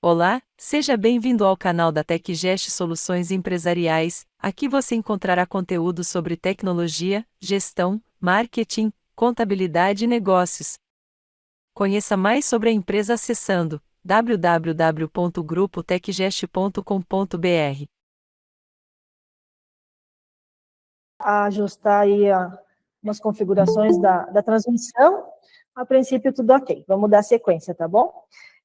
Olá, seja bem-vindo ao canal da TecGest Soluções Empresariais. Aqui você encontrará conteúdo sobre tecnologia, gestão, marketing, contabilidade e negócios. Conheça mais sobre a empresa acessando www.grupotecgest.com.br. Ajustar aí umas configurações da transmissão. A princípio, tudo ok. Vamos dar sequência, tá bom?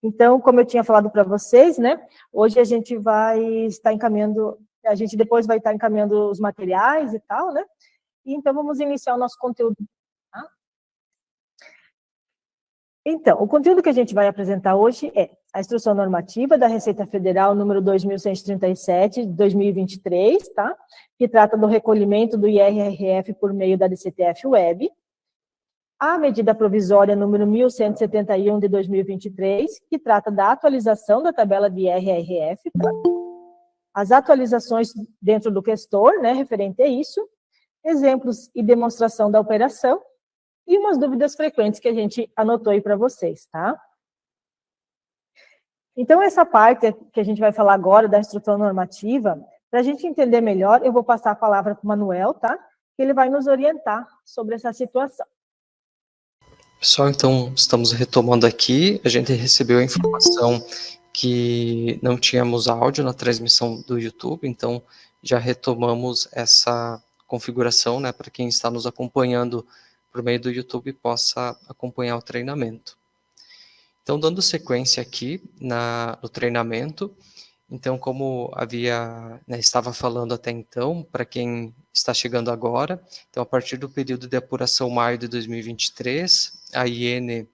Então, como eu tinha falado para vocês, né? Hoje a gente vai estar encaminhando, a gente depois vai estar encaminhando os materiais e tal, né? E então, vamos iniciar o nosso conteúdo. Tá? Então, o conteúdo que a gente vai apresentar hoje é a Instrução Normativa da Receita Federal número 2137, de 2023, tá? Que trata do recolhimento do IRRF por meio da DCTF-Web. A medida provisória número 1171, de 2023, que trata da atualização da tabela de IRRF, tá? As atualizações dentro do questor, né, referente a isso, exemplos e demonstração da operação, e umas dúvidas frequentes que a gente anotou aí para vocês, tá? Então, essa parte que a gente vai falar agora da instrução normativa, para a gente entender melhor, eu vou passar a palavra para o Manuel, tá? Que ele vai nos orientar sobre essa situação. Pessoal, então estamos retomando aqui. A gente recebeu a informação que não tínhamos áudio na transmissão do YouTube, então já retomamos essa configuração, né, para quem está nos acompanhando por meio do YouTube possa acompanhar o treinamento. Então, dando sequência aqui no treinamento, então, como estava falando até então, para quem está chegando agora, então, a partir do período de apuração maio de 2023, a IN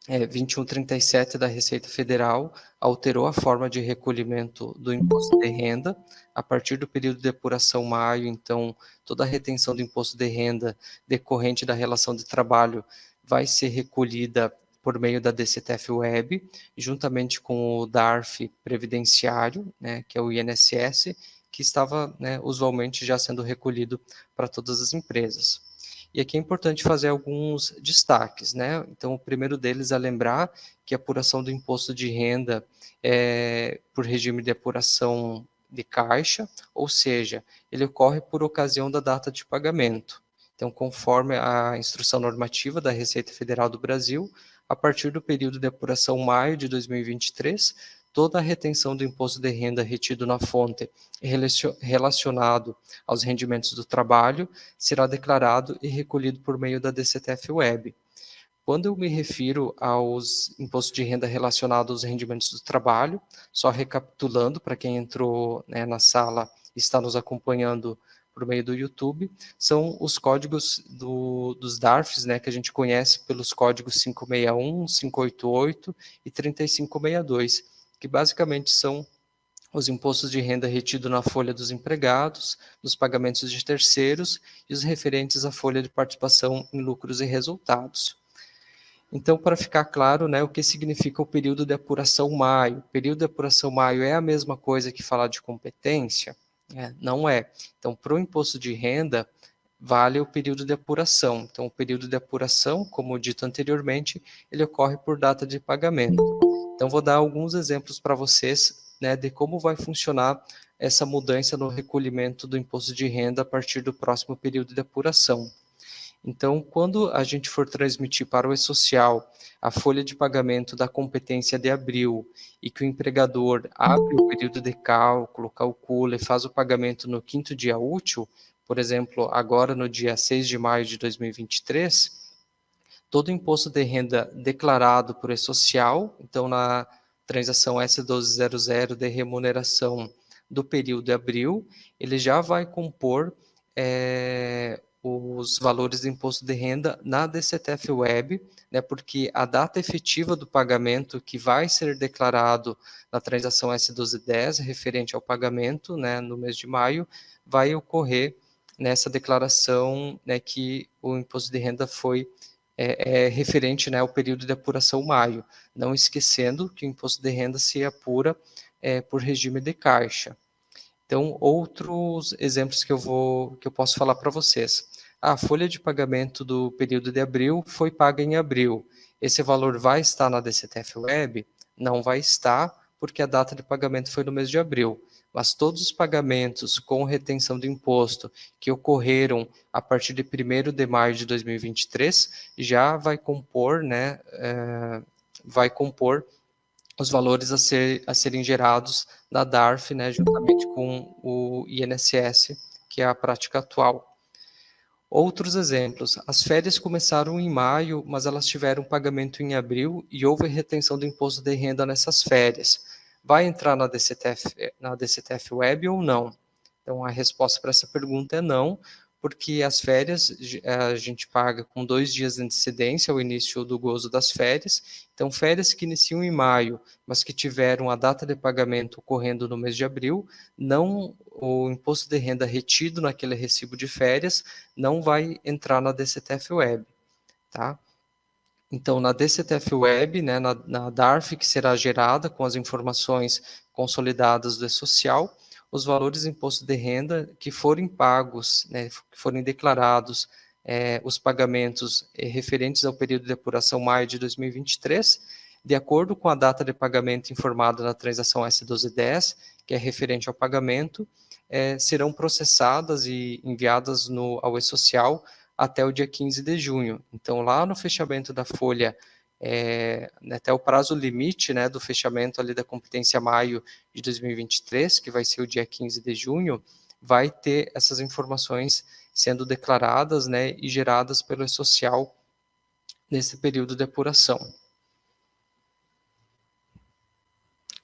2137 da Receita Federal alterou a forma de recolhimento do imposto de renda. A partir do período de apuração maio, então, toda a retenção do imposto de renda decorrente da relação de trabalho vai ser recolhida por meio da DCTF-Web, juntamente com o DARF previdenciário, né, que é o INSS, que estava, né, usualmente já sendo recolhido para todas as empresas. E aqui é importante fazer alguns destaques, né? Então, o primeiro deles é lembrar que a apuração do imposto de renda é por regime de apuração de caixa, ou seja, ele ocorre por ocasião da data de pagamento. Então, conforme a instrução normativa da Receita Federal do Brasil, a partir do período de apuração maio de 2023, toda a retenção do imposto de renda retido na fonte relacionado aos rendimentos do trabalho será declarado e recolhido por meio da DCTF-Web. Quando eu me refiro aos impostos de renda relacionados aos rendimentos do trabalho, só recapitulando para quem entrou, né, na sala e está nos acompanhando por meio do YouTube, são os códigos dos DARFs, né, que a gente conhece pelos códigos 561, 588 e 3562, que basicamente são os impostos de renda retido na folha dos empregados, dos pagamentos de terceiros e os referentes à folha de participação em lucros e resultados. Então, para ficar claro, né, o que significa o período de apuração maio? O período de apuração maio é a mesma coisa que falar de competência? Não é. Então, para o imposto de renda, vale o período de apuração. Então, o período de apuração, como dito anteriormente, ele ocorre por data de pagamento. Então, vou dar alguns exemplos para vocês, né, de como vai funcionar essa mudança no recolhimento do imposto de renda a partir do próximo período de apuração. Então, quando a gente for transmitir para o E-Social a folha de pagamento da competência de abril e que o empregador abre o período de cálculo, calcula e faz o pagamento no 5º dia útil, por exemplo, agora no dia 6 de maio de 2023, todo o imposto de renda declarado por E-Social, então na transação S1200 de remuneração do período de abril, ele já vai compor os valores de imposto de renda na DCTF-Web, né, porque a data efetiva do pagamento que vai ser declarado na transação S1210, referente ao pagamento, né, no mês de maio, vai ocorrer nessa declaração, né, que o imposto de renda foi referente, né, ao período de apuração maio, não esquecendo que o imposto de renda se apura por regime de caixa. Então, outros exemplos que eu posso falar para vocês. A folha de pagamento do período de abril foi paga em abril. Esse valor vai estar na DCTF-Web? Não vai estar, porque a data de pagamento foi no mês de abril. Mas todos os pagamentos com retenção de imposto que ocorreram a partir de 1º de maio de 2023 já vai compor, né, vai compor os valores a serem gerados na DARF, né, juntamente com o INSS, que é a prática atual. Outros exemplos, as férias começaram em maio, mas elas tiveram pagamento em abril e houve retenção do imposto de renda nessas férias. Vai entrar na DCTF Web ou não? Então, a resposta para essa pergunta é não, porque as férias a gente paga com 2 dias de antecedência ao início do gozo das férias. Então, férias que iniciam em maio, mas que tiveram a data de pagamento ocorrendo no mês de abril, o imposto de renda retido naquele recibo de férias não vai entrar na DCTF Web, tá? Então, na DCTF Web, né, na DARF, que será gerada com as informações consolidadas do E-Social, os valores de imposto de renda que forem pagos, né, que forem declarados, os pagamentos referentes ao período de apuração maio de 2023, de acordo com a data de pagamento informada na transação S1210, que é referente ao pagamento, serão processadas e enviadas ao E-Social até o dia 15 de junho. Então, lá no fechamento da folha, até o prazo limite, né, do fechamento ali da competência maio de 2023, que vai ser o dia 15 de junho, vai ter essas informações sendo declaradas, né, e geradas pelo E-Social nesse período de apuração.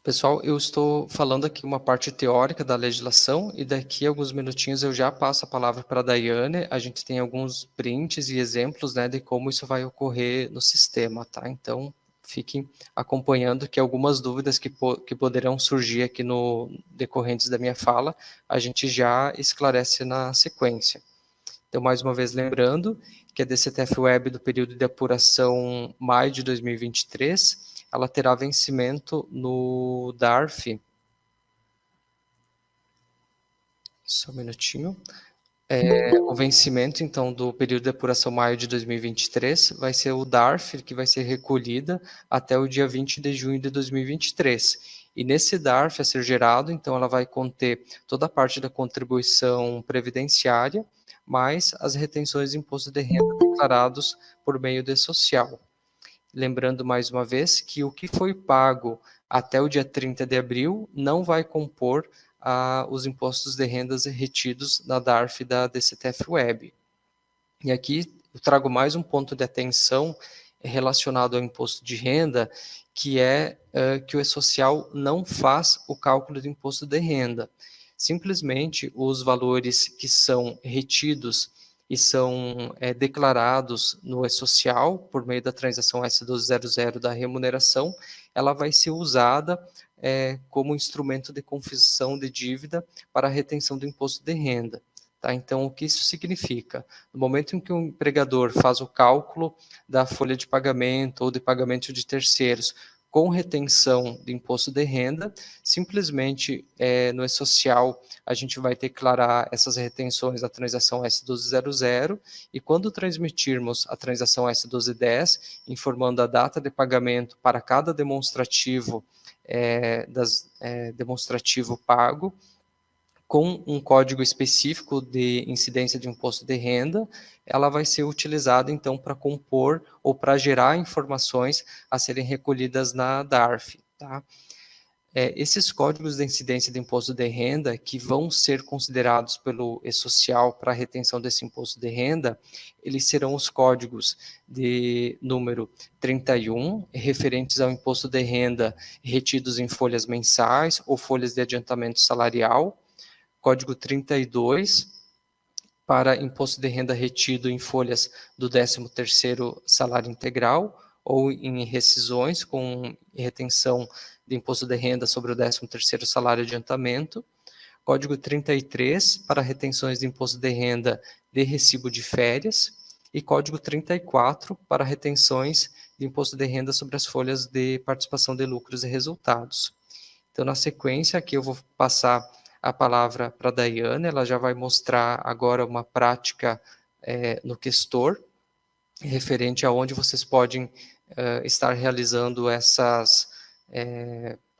Pessoal, eu estou falando aqui uma parte teórica da legislação e daqui a alguns minutinhos eu já passo a palavra para a Daiane. A gente tem alguns prints e exemplos, né, de como isso vai ocorrer no sistema, tá? Então, fiquem acompanhando que algumas dúvidas que poderão surgir aqui decorrentes da minha fala, a gente já esclarece na sequência. Então, mais uma vez, lembrando que a DCTF Web do período de apuração maio de 2023, ela terá vencimento no DARF. Só um minutinho. O vencimento, então, do período de apuração maio de 2023 vai ser o DARF, que vai ser recolhida até o dia 20 de junho de 2023. E nesse DARF a ser gerado, então, ela vai conter toda a parte da contribuição previdenciária, mais as retenções de imposto de renda declarados por meio de social. Lembrando mais uma vez que o que foi pago até o dia 30 de abril não vai compor os impostos de rendas retidos na DARF da DCTF Web. E aqui eu trago mais um ponto de atenção relacionado ao imposto de renda, que é que o E-Social não faz o cálculo do imposto de renda. Simplesmente os valores que são retidos e são declarados no E-Social, por meio da transação S1200 da remuneração, ela vai ser usada como instrumento de confissão de dívida para a retenção do imposto de renda. Tá? Então, o que isso significa? No momento em que o empregador faz o cálculo da folha de pagamento ou de pagamento de terceiros com retenção de imposto de renda, simplesmente no E-Social a gente vai declarar essas retenções da transação S1200 e quando transmitirmos a transação S1210, informando a data de pagamento para cada demonstrativo, demonstrativo pago, com um código específico de incidência de imposto de renda, ela vai ser utilizada, então, para compor ou para gerar informações a serem recolhidas na DARF. Tá? Esses códigos de incidência de imposto de renda, que vão ser considerados pelo E-Social para a retenção desse imposto de renda, eles serão os códigos de número 31, referentes ao imposto de renda retidos em folhas mensais ou folhas de adiantamento salarial, código 32, para imposto de renda retido em folhas do 13º salário integral ou em rescisões com retenção de imposto de renda sobre o 13º salário adiantamento, código 33, para retenções de imposto de renda de recibo de férias, e código 34, para retenções de imposto de renda sobre as folhas de participação de lucros e resultados. Então, na sequência, aqui eu vou passar a palavra para a Daiane, ela já vai mostrar agora uma prática no Questor, referente a onde vocês podem estar realizando essas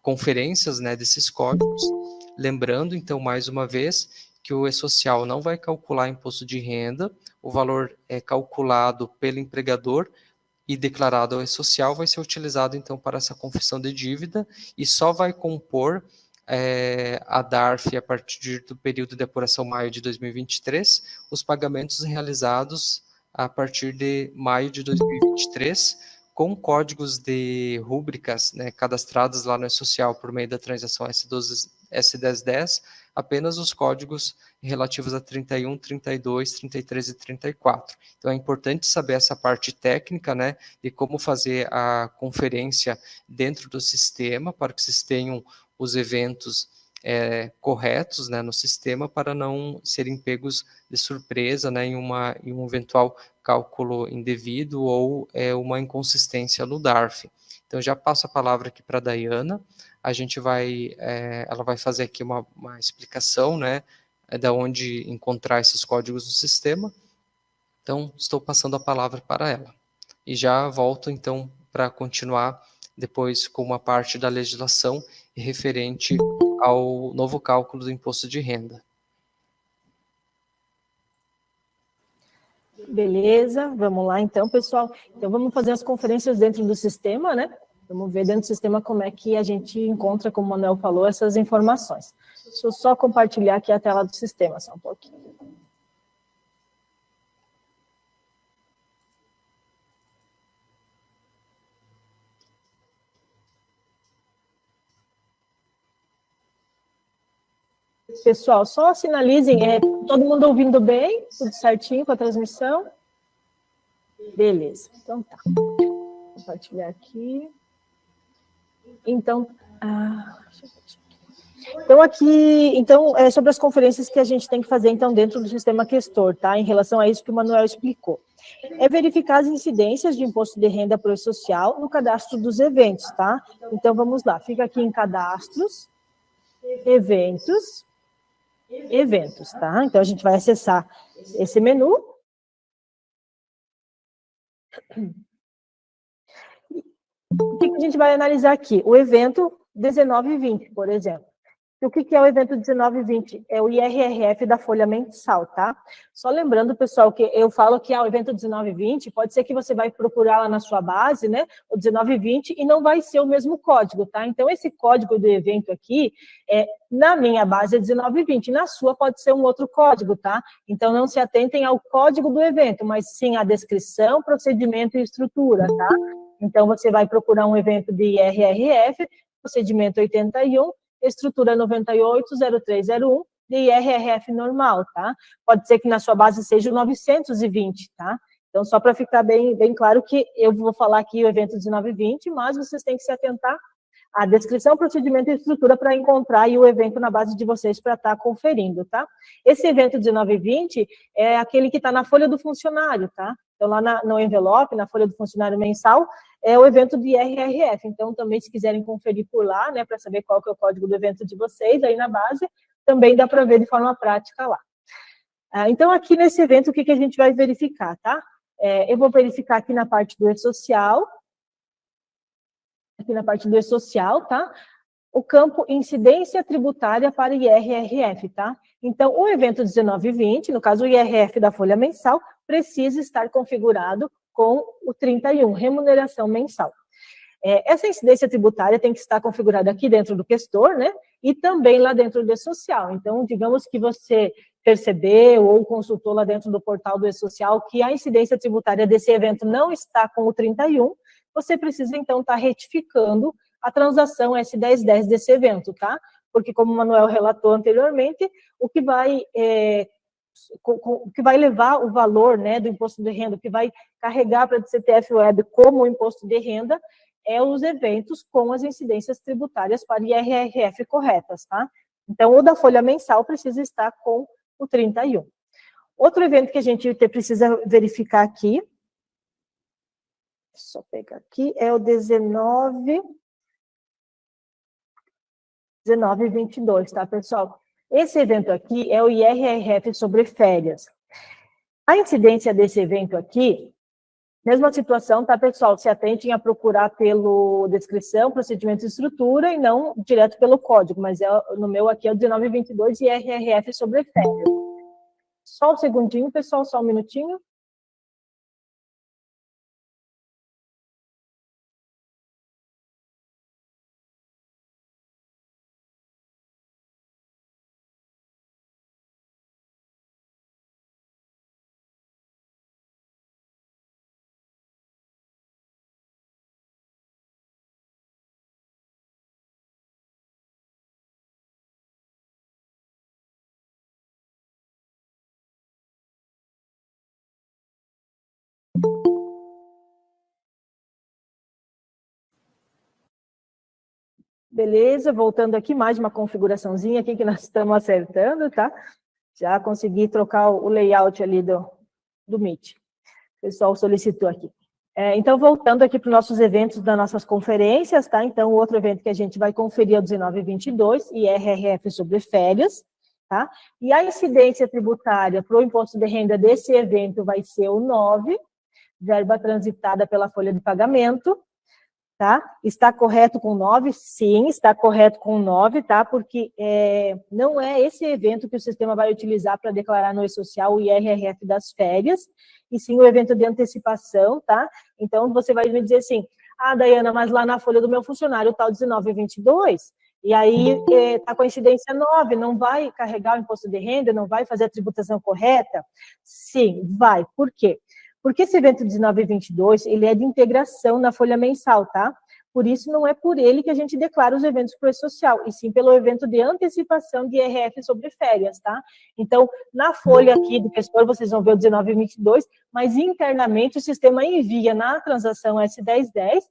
conferências, né, desses códigos. Lembrando, então, mais uma vez, que o E-Social não vai calcular imposto de renda, o valor é calculado pelo empregador e declarado ao E-Social vai ser utilizado, então, para essa confissão de dívida e só vai compor a DARF a partir do período de apuração maio de 2023, os pagamentos realizados a partir de maio de 2023, com códigos de rúbricas, né, cadastrados lá no E-Social por meio da transação S12, S1010, apenas os códigos relativos a 31, 32, 33 e 34. Então é importante saber essa parte técnica, né, de como fazer a conferência dentro do sistema, para que vocês tenham os eventos corretos, né, no sistema, para não serem pegos de surpresa, né, em um eventual cálculo indevido ou uma inconsistência no DARF. Então já passo a palavra aqui para a Dayana. A gente ela vai fazer aqui uma explicação, né, de onde encontrar esses códigos no sistema. Então, estou passando a palavra para ela. E já volto, então, para continuar depois com uma parte da legislação referente ao novo cálculo do imposto de renda. Beleza, vamos lá então, pessoal. Então, vamos fazer as conferências dentro do sistema, né? Vamos ver dentro do sistema como é que a gente encontra, como o Manuel falou, essas informações. Deixa eu só compartilhar aqui a tela do sistema, só um pouquinho. Pessoal, só sinalizem, todo mundo ouvindo bem? Tudo certinho com a transmissão? Beleza, então tá. Vou compartilhar aqui. Então, é sobre as conferências que a gente tem que fazer, então, dentro do sistema Questor, tá? Em relação a isso que o Manuel explicou. É verificar as incidências de imposto de renda pro social no cadastro dos eventos, tá? Então, vamos lá. Fica aqui em cadastros, eventos, tá? Então, a gente vai acessar esse menu. O que a gente vai analisar aqui? O evento 19/20, por exemplo. O que é o evento 19/20? É o IRRF da folha mensal, tá? Só lembrando, pessoal, que eu falo que o evento 19/20, pode ser que você vai procurar lá na sua base, né, o 19/20, e não vai ser o mesmo código, tá? Então, esse código do evento aqui, na minha base é 19/20, na sua pode ser um outro código, tá? Então, não se atentem ao código do evento, mas sim à descrição, procedimento e estrutura, tá? Então, você vai procurar um evento de IRRF, procedimento 81, estrutura 980301, de IRRF normal, tá? Pode ser que na sua base seja o 920, tá? Então, só para ficar bem claro que eu vou falar aqui o evento 19/20, mas vocês têm que se atentar à descrição, procedimento e estrutura para encontrar aí o evento na base de vocês para estar conferindo, tá? Esse evento 19/20 é aquele que está na folha do funcionário, tá? Então, lá no envelope, na folha do funcionário mensal, é o evento de IRRF. Então, também, se quiserem conferir por lá, né, para saber qual que é o código do evento de vocês, aí na base, também dá para ver de forma prática lá. Então, aqui nesse evento, o que a gente vai verificar, tá? Eu vou verificar aqui na parte do E-Social, tá? O campo incidência tributária para IRRF, tá? Então, o evento 19/20, no caso o IRF da folha mensal, precisa estar configurado com o 31, remuneração mensal. Essa incidência tributária tem que estar configurada aqui dentro do Questor, né? E também lá dentro do E-Social. Então, digamos que você percebeu ou consultou lá dentro do portal do E-Social que a incidência tributária desse evento não está com o 31, você precisa, então, estar retificando a transação S1010 desse evento, tá? Porque, como o Manuel relatou anteriormente, o que vai levar o valor, né, do imposto de renda, o que vai carregar para a CTF Web como imposto de renda, os eventos com as incidências tributárias para IRRF corretas, tá? Então, o da folha mensal precisa estar com o 31. Outro evento que a gente precisa verificar aqui, só pegar aqui, é o 19/22, tá, pessoal? Esse evento aqui é o IRRF sobre férias. A incidência desse evento aqui Mesma situação, tá, pessoal? Se atentem a procurar pelo descrição, procedimento e estrutura, e não direto pelo código, mas no meu aqui é o 1922 e RRF sobre férias. Só um segundinho, pessoal, só um minutinho. Beleza, voltando aqui, mais uma configuraçãozinha aqui que nós estamos acertando, tá? Já consegui trocar o layout ali do Meet. O pessoal solicitou aqui. Então, voltando aqui para os nossos eventos das nossas conferências, tá? Então, o outro evento que a gente vai conferir é o 1922, IRRF sobre férias, tá? E a incidência tributária para o imposto de renda desse evento vai ser o 9, verba transitada pela folha de pagamento, tá? Está correto com 9? Sim, está correto com 9, tá? Porque não é esse evento que o sistema vai utilizar para declarar no E-Social o IRRF das férias, e sim o evento de antecipação, tá? Então, você vai me dizer assim, ah, Daiana, mas lá na folha do meu funcionário está o 1922, e aí está com a incidência 9, não vai carregar o imposto de renda, não vai fazer a tributação correta? Sim, vai. Por quê? Porque esse evento 1922, ele é de integração na folha mensal, tá? Por isso, não é por ele que a gente declara os eventos para o E-Social, e sim pelo evento de antecipação de IRF sobre férias, tá? Então, na folha aqui do gestor, vocês vão ver o 1922, mas internamente o sistema envia na transação S1010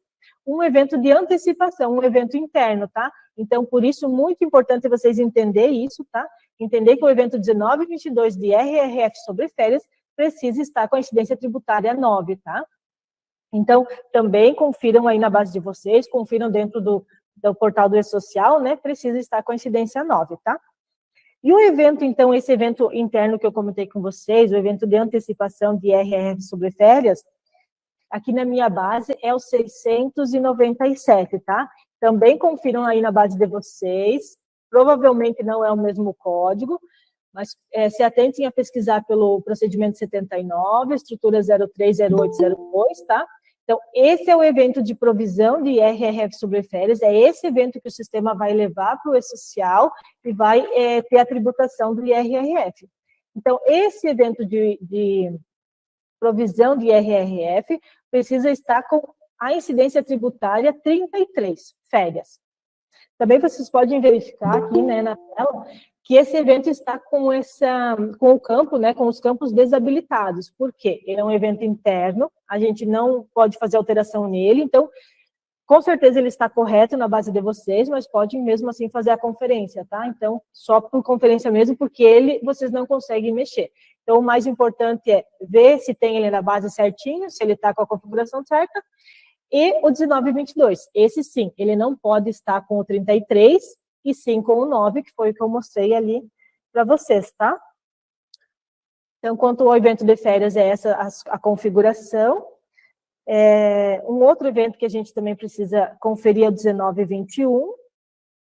um evento de antecipação, um evento interno, tá? Então, por isso, muito importante vocês entenderem isso, tá? Entender que o evento 1922 de IRRF sobre férias precisa estar com a incidência tributária 9, tá? Então, também confiram aí na base de vocês, confiram dentro do portal do E-Social, né? Precisa estar com a incidência 9, tá? E o evento, então, esse evento interno que eu comentei com vocês, o evento de antecipação de IRRF sobre férias, aqui na minha base é o 697, tá? Também confiram aí na base de vocês, provavelmente não é o mesmo código, mas se atentem a pesquisar pelo procedimento 79, estrutura 030802, tá? Então, esse é o evento de provisão de IRRF sobre férias, é esse evento que o sistema vai levar para o E-Social e vai ter a tributação do IRRF. Então, esse evento de provisão de IRRF precisa estar com a incidência tributária 33, férias. Também vocês podem verificar aqui, né, na tela, que esse evento está com o campo, né, com os campos desabilitados. Por quê? Ele é um evento interno, a gente não pode fazer alteração nele, então, com certeza ele está correto na base de vocês, mas pode mesmo assim fazer a conferência, tá? Então, só por conferência mesmo, porque vocês não conseguem mexer. Então, o mais importante é ver se tem ele na base certinho, se ele está com a configuração certa, e o 1922, esse sim, ele não pode estar com o 33, e sim com o 9, que foi o que eu mostrei ali para vocês, tá? Então, quanto ao evento de férias, é essa a configuração. Um outro evento que a gente também precisa conferir é o 1921,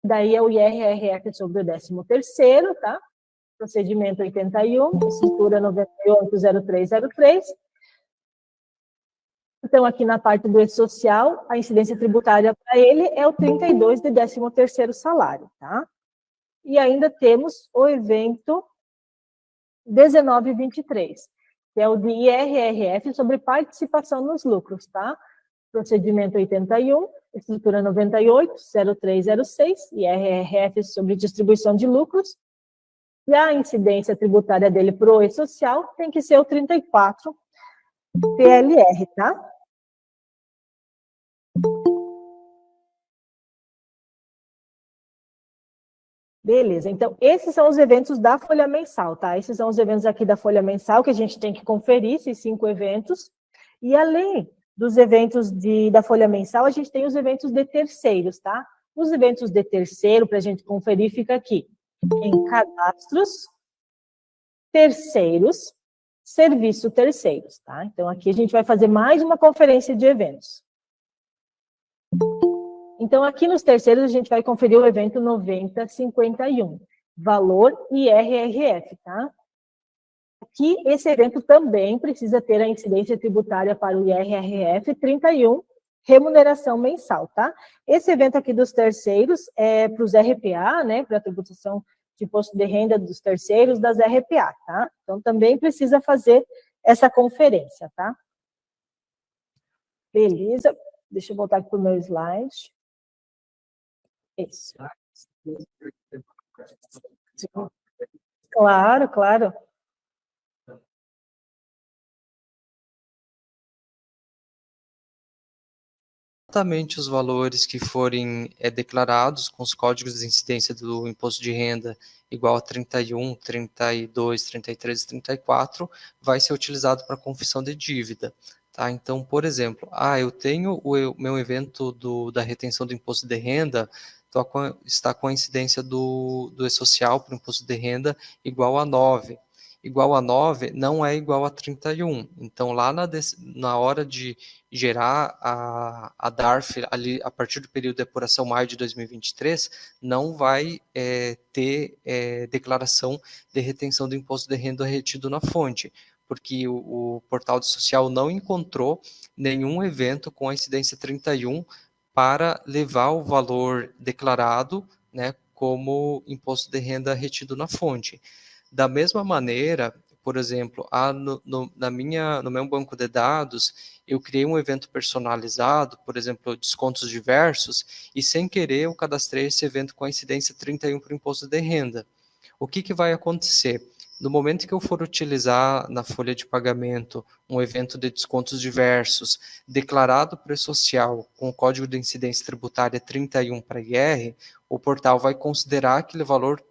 daí é o IRRF sobre o 13º, tá? Procedimento 81, estrutura 980303. Então, aqui na parte do E-Social, a incidência tributária para ele é o 32 de 13º salário, tá? E ainda temos o evento 1923, que é o de IRRF sobre participação nos lucros, tá? Procedimento 81, estrutura 980306, IRRF sobre distribuição de lucros. E a incidência tributária dele para o E-Social tem que ser o 34 PLR, tá? Beleza, então esses são os eventos da folha mensal, tá? Esses são os eventos aqui da folha mensal que a gente tem que conferir, esses 5 eventos. E além dos eventos da folha mensal, a gente tem os eventos de terceiros, tá? Os eventos de terceiro, para a gente conferir, fica aqui em cadastros, terceiros, serviço terceiros, tá? Então, aqui a gente vai fazer mais uma conferência de eventos. Então, aqui nos terceiros, a gente vai conferir o evento 9051, valor IRRF, tá? Aqui, esse evento também precisa ter a incidência tributária para o IRRF 31, remuneração mensal, tá? Esse evento aqui dos terceiros é para os RPA, né, para a tributação de imposto de renda dos terceiros das RPA, tá? Então, também precisa fazer essa conferência, tá? Beleza, deixa eu voltar aqui para o meu slide. Isso. Claro, claro. Exatamente os valores que forem declarados com os códigos de incidência do imposto de renda igual a 31, 32, 33 e 34, vai ser utilizado para confissão de dívida. Tá? Então, por exemplo, eu tenho o meu evento da retenção do imposto de renda, está com a incidência do E-Social para o imposto de renda igual a 9. Igual a 9 não é igual a 31. Então, lá na hora de gerar a DARF ali a partir do período de apuração maio de 2023, não vai ter declaração de retenção do imposto de renda retido na fonte, porque o portal social não encontrou nenhum evento com a incidência 31 para levar o valor declarado, né, como imposto de renda retido na fonte. Da mesma maneira, por exemplo, no meu banco de dados, eu criei um evento personalizado, por exemplo, descontos diversos, e sem querer eu cadastrei esse evento com a incidência 31 para o imposto de renda. O que vai acontecer? No momento que eu for utilizar na folha de pagamento um evento de descontos diversos, declarado para o social com o código de incidência tributária 31 para IR, o portal vai considerar aquele valor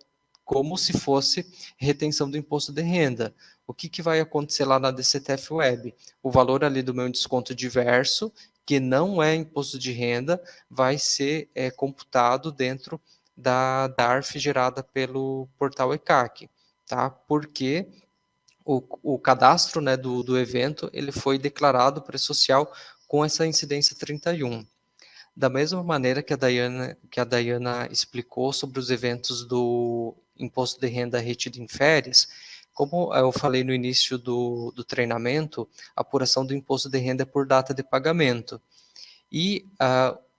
como se fosse retenção do imposto de renda. O que vai acontecer lá na DCTF Web? O valor ali do meu desconto diverso, que não é imposto de renda, vai ser computado dentro da DARF gerada pelo portal ECAC, tá? Porque o cadastro, né, do evento ele foi declarado pré-social com essa incidência 31. Da mesma maneira que a Dayana explicou sobre os eventos do imposto de renda retido em férias, como eu falei no início do treinamento, a apuração do imposto de renda é por data de pagamento. E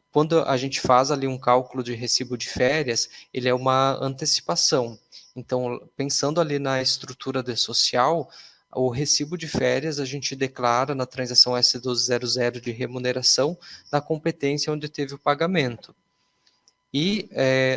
quando a gente faz ali um cálculo de recibo de férias, ele é uma antecipação. Então, pensando ali na estrutura de social, o recibo de férias a gente declara na transação S1200 de remuneração na competência onde teve o pagamento. E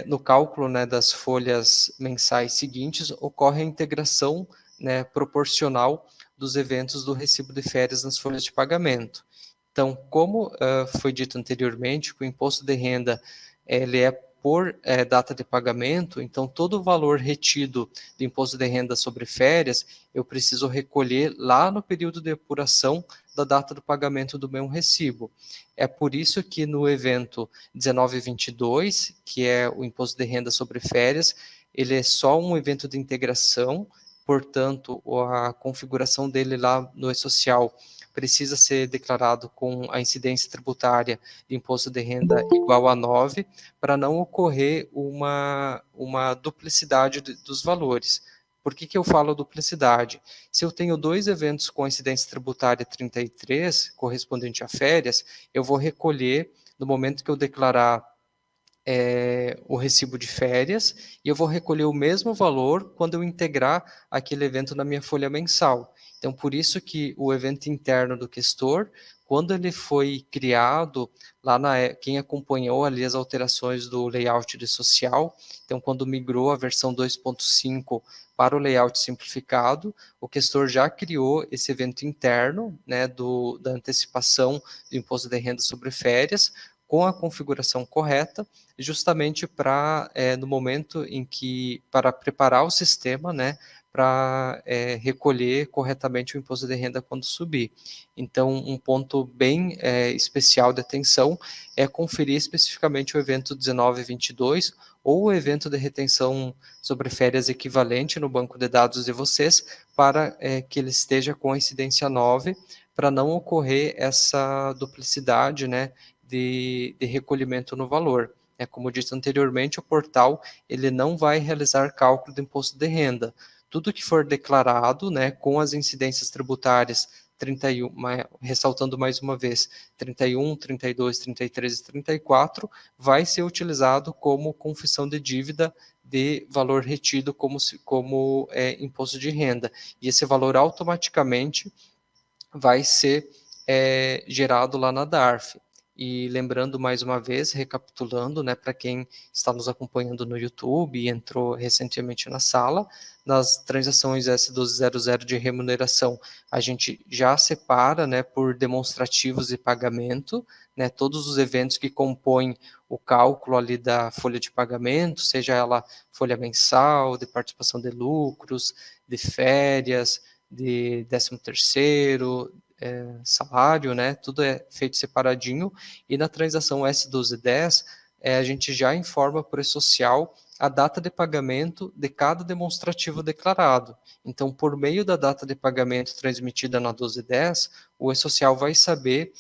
no cálculo, né, das folhas mensais seguintes, ocorre a integração, né, proporcional dos eventos do recibo de férias nas folhas de pagamento. Então, como foi dito anteriormente, o imposto de renda ele é por data de pagamento, então todo o valor retido do imposto de renda sobre férias, eu preciso recolher lá no período de apuração da data do pagamento do meu recibo. É por isso que no evento 1922, que é o imposto de renda sobre férias, ele é só um evento de integração, portanto, a configuração dele lá no E-Social precisa ser declarado com a incidência tributária de imposto de renda igual a 9, para não ocorrer uma duplicidade dos valores. Por que eu falo duplicidade? Se eu tenho dois eventos com incidência tributária 33, correspondente a férias, eu vou recolher, no momento que eu declarar o recibo de férias, e eu vou recolher o mesmo valor quando eu integrar aquele evento na minha folha mensal. Então, por isso que o evento interno do questor, quando ele foi criado, quem acompanhou ali as alterações do layout de social, então quando migrou a versão 2.5 para o layout simplificado, o questor já criou esse evento interno, né, da antecipação do imposto de renda sobre férias, com a configuração correta, justamente para, no momento em que, para preparar o sistema, né, para recolher corretamente o imposto de renda quando subir. Então, um ponto bem especial de atenção é conferir especificamente o evento 1922 ou o evento de retenção sobre férias equivalente no banco de dados de vocês, para que ele esteja com a incidência 9, para não ocorrer essa duplicidade, né, de recolhimento no valor. Como disse anteriormente, o portal ele não vai realizar cálculo do imposto de renda. Tudo que for declarado, né, com as incidências tributárias 31, ressaltando mais uma vez, 31, 32, 33 e 34, vai ser utilizado como confissão de dívida de valor retido como imposto de renda. E esse valor automaticamente vai ser gerado lá na DARF. E lembrando mais uma vez, recapitulando, né, para quem está nos acompanhando no YouTube e entrou recentemente na sala, nas transações S1200 de remuneração, a gente já separa, né, por demonstrativos de pagamento, né, todos os eventos que compõem o cálculo ali da folha de pagamento, seja ela folha mensal, de participação de lucros, de férias, de 13º, salário, né? Tudo é feito separadinho. E na transação S1210, a gente já informa para o E-Social a data de pagamento de cada demonstrativo declarado. Então, por meio da data de pagamento transmitida na 1210, o E-Social vai saber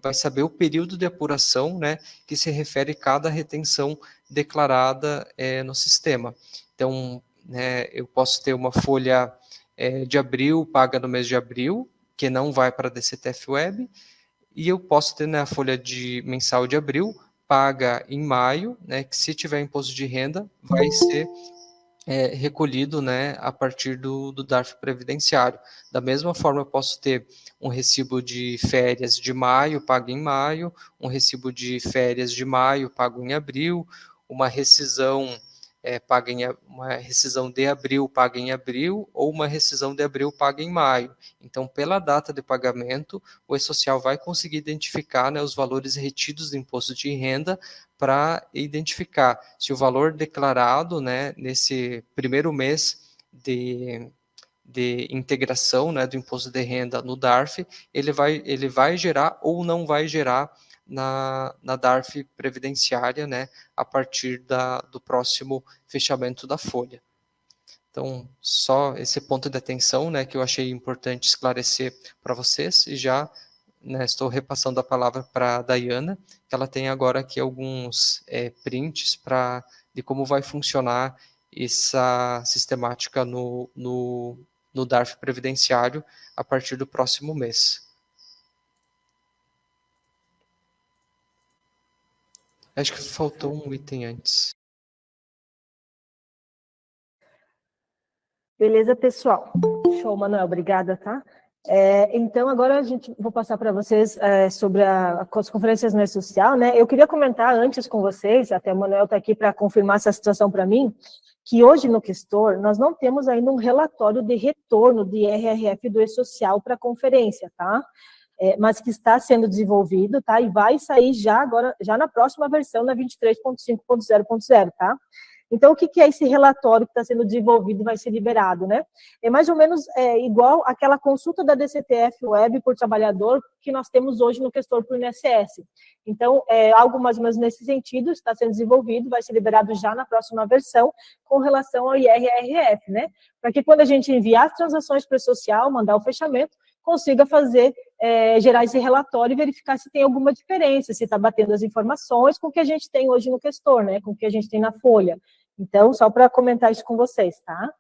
vai saber o período de apuração, né, que se refere a cada retenção declarada no sistema. Então, né, eu posso ter uma folha de abril paga no mês de abril, que não vai para a DCTF Web, e eu posso ter, né, a folha de mensal de abril paga em maio, né, que se tiver imposto de renda vai ser recolhido, né, a partir do DARF previdenciário. Da mesma forma, eu posso ter um recibo de férias de maio pago em maio, um recibo de férias de maio pago em abril, uma rescisão uma rescisão de abril paga em abril ou uma rescisão de abril paga em maio. Então, pela data de pagamento, o E-Social vai conseguir identificar, né, os valores retidos do imposto de renda para identificar se o valor declarado, né, nesse primeiro mês de integração, né, do imposto de renda no DARF, ele vai gerar ou não vai gerar na DARF previdenciária, né, a partir do próximo fechamento da folha. Então, só esse ponto de atenção, né, que eu achei importante esclarecer para vocês, e já, né, estou repassando a palavra para a Dayana, que ela tem agora aqui alguns prints de como vai funcionar essa sistemática no DARF previdenciário a partir do próximo mês. Acho que faltou um item antes. Beleza, pessoal. Show, Manuel, obrigada, tá? Então, agora vou passar para vocês sobre as conferências no E-Social, né? Eu queria comentar antes com vocês, até o Manuel está aqui para confirmar essa situação para mim, que hoje no Questor nós não temos ainda um relatório de retorno de IRRF do E-Social para a conferência, tá? Mas que está sendo desenvolvido, tá? E vai sair já na próxima versão, na 23.5.0.0, tá? Então, o que é esse relatório que está sendo desenvolvido e vai ser liberado, né? É mais ou menos igual àquela consulta da DCTF Web por trabalhador que nós temos hoje no Questor para o INSS. Então, algo mais ou menos nesse sentido, está sendo desenvolvido, vai ser liberado já na próxima versão com relação ao IRRF, né? Para que quando a gente enviar as transações para o social, mandar o fechamento, consiga gerar esse relatório e verificar se tem alguma diferença, se está batendo as informações com o que a gente tem hoje no Questor, né? Com o que a gente tem na folha. Então, só para comentar isso com vocês, tá?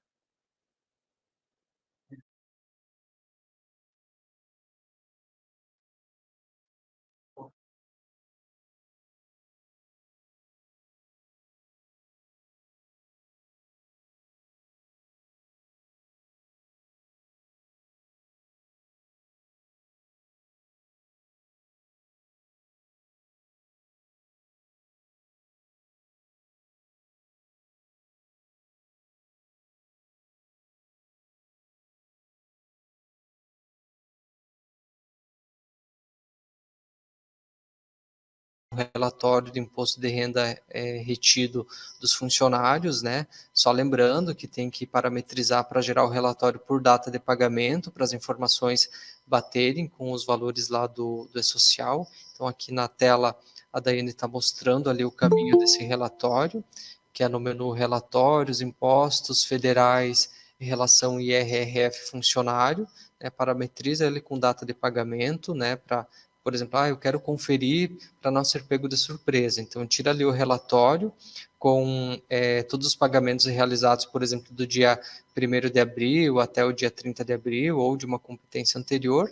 relatório do imposto de renda retido dos funcionários, né? Só lembrando que tem que parametrizar para gerar o relatório por data de pagamento, para as informações baterem com os valores lá do E-Social. Então, aqui na tela, a Daiane está mostrando ali o caminho desse relatório, que é no menu Relatórios, Impostos Federais em relação IRRF funcionário, né? Parametriza ele com data de pagamento, né? Para, por exemplo, eu quero conferir para não ser pego de surpresa. Então, tira ali o relatório com todos os pagamentos realizados, por exemplo, do dia 1º de abril até o dia 30 de abril, ou de uma competência anterior,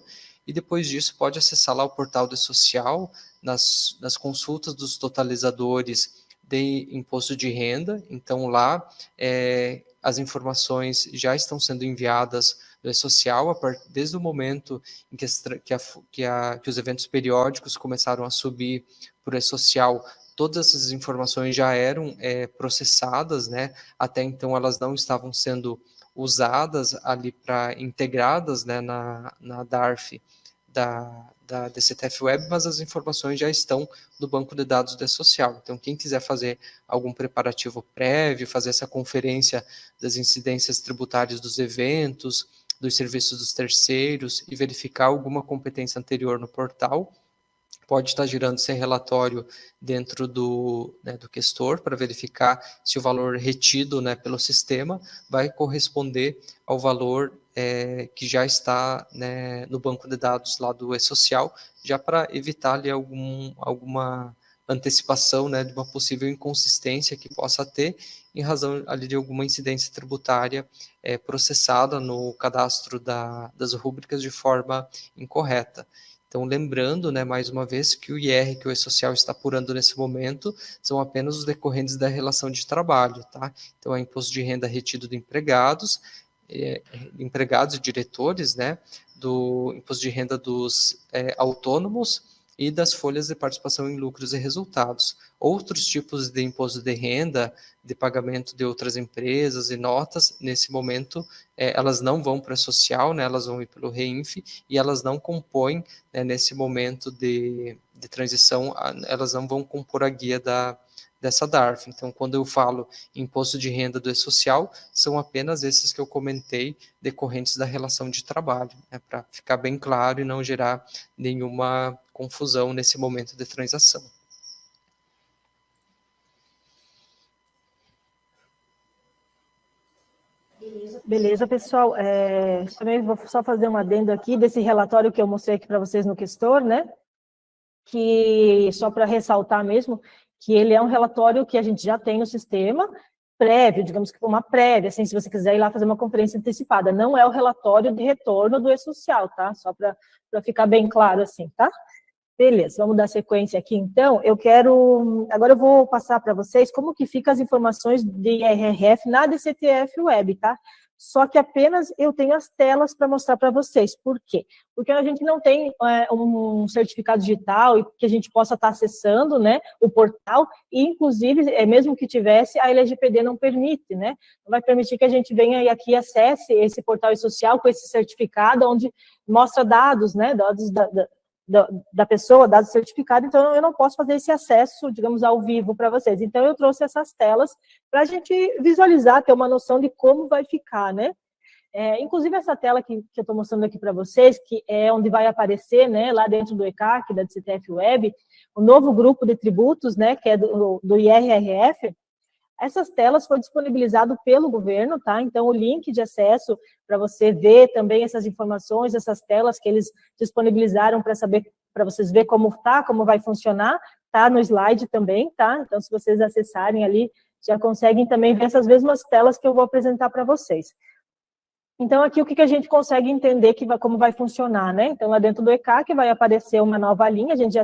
e depois disso pode acessar lá o portal do E-Social, nas consultas dos totalizadores de imposto de renda. Então, lá as informações já estão sendo enviadas do E-Social desde o momento em que os eventos periódicos começaram a subir para o E-Social. Todas essas informações já eram processadas, né? Até então elas não estavam sendo usadas ali integradas, né, na DARF da DCTF Web, mas as informações já estão no banco de dados do E-Social. Então, quem quiser fazer algum preparativo prévio, fazer essa conferência das incidências tributárias dos eventos, dos serviços dos terceiros e verificar alguma competência anterior no portal, pode estar girando esse relatório dentro do questor para verificar se o valor retido, né, pelo sistema vai corresponder ao valor que já está, né, no banco de dados lá do E-Social, já para evitar ali alguma antecipação, né, de uma possível inconsistência que possa ter em razão ali de alguma incidência tributária processada no cadastro das rúbricas de forma incorreta. Então, lembrando, né, mais uma vez, que o IR que o E-Social está apurando nesse momento são apenas os decorrentes da relação de trabalho, tá? Então, é imposto de renda retido de empregados e diretores, né, do imposto de renda dos autônomos e das folhas de participação em lucros e resultados. Outros tipos de imposto de renda, de pagamento de outras empresas e notas, nesse momento, elas não vão para a social, né, elas vão ir pelo REINF e elas não compõem, né, nesse momento de transição, elas não vão compor a guia dessa DARF. Então, quando eu falo imposto de renda do E-Social, são apenas esses que eu comentei, decorrentes da relação de trabalho, né, para ficar bem claro e não gerar nenhuma confusão nesse momento de transação. Beleza, pessoal. Também vou só fazer um adendo aqui desse relatório que eu mostrei aqui para vocês no Questor, né? Que, só para ressaltar mesmo, que ele é um relatório que a gente já tem no sistema, prévio, digamos que uma prévia, assim, se você quiser ir lá fazer uma conferência antecipada. Não é o relatório de retorno do E-Social, tá? Só para ficar bem claro assim, tá? Beleza, vamos dar sequência aqui, então. Agora eu vou passar para vocês como que ficam as informações de IRRF na DCTF Web, tá? Só que apenas eu tenho as telas para mostrar para vocês. Por quê? Porque a gente não tem um certificado digital e que a gente possa estar acessando, né, o portal, e inclusive, mesmo que tivesse, a LGPD não permite, né? Não vai permitir que a gente venha e aqui acesse esse portal E-Social com esse certificado, onde mostra dados, né, dados da pessoa, dado certificado, então eu não posso fazer esse acesso, digamos, ao vivo para vocês. Então, eu trouxe essas telas para a gente visualizar, ter uma noção de como vai ficar, né? Inclusive, essa tela que eu estou mostrando aqui para vocês, que é onde vai aparecer, né, lá dentro do ECAC, da DCTF Web, o novo grupo de tributos, né, que é do IRRF. Essas telas foram disponibilizadas pelo governo, tá? Então, o link de acesso para você ver também essas informações, essas telas que eles disponibilizaram para vocês ver como tá, como vai funcionar, tá no slide também, tá? Então, se vocês acessarem ali, já conseguem também ver essas mesmas telas que eu vou apresentar para vocês. Então, aqui o que a gente consegue entender como vai funcionar, né? Então, lá dentro do ECAC vai aparecer uma nova linha, a gente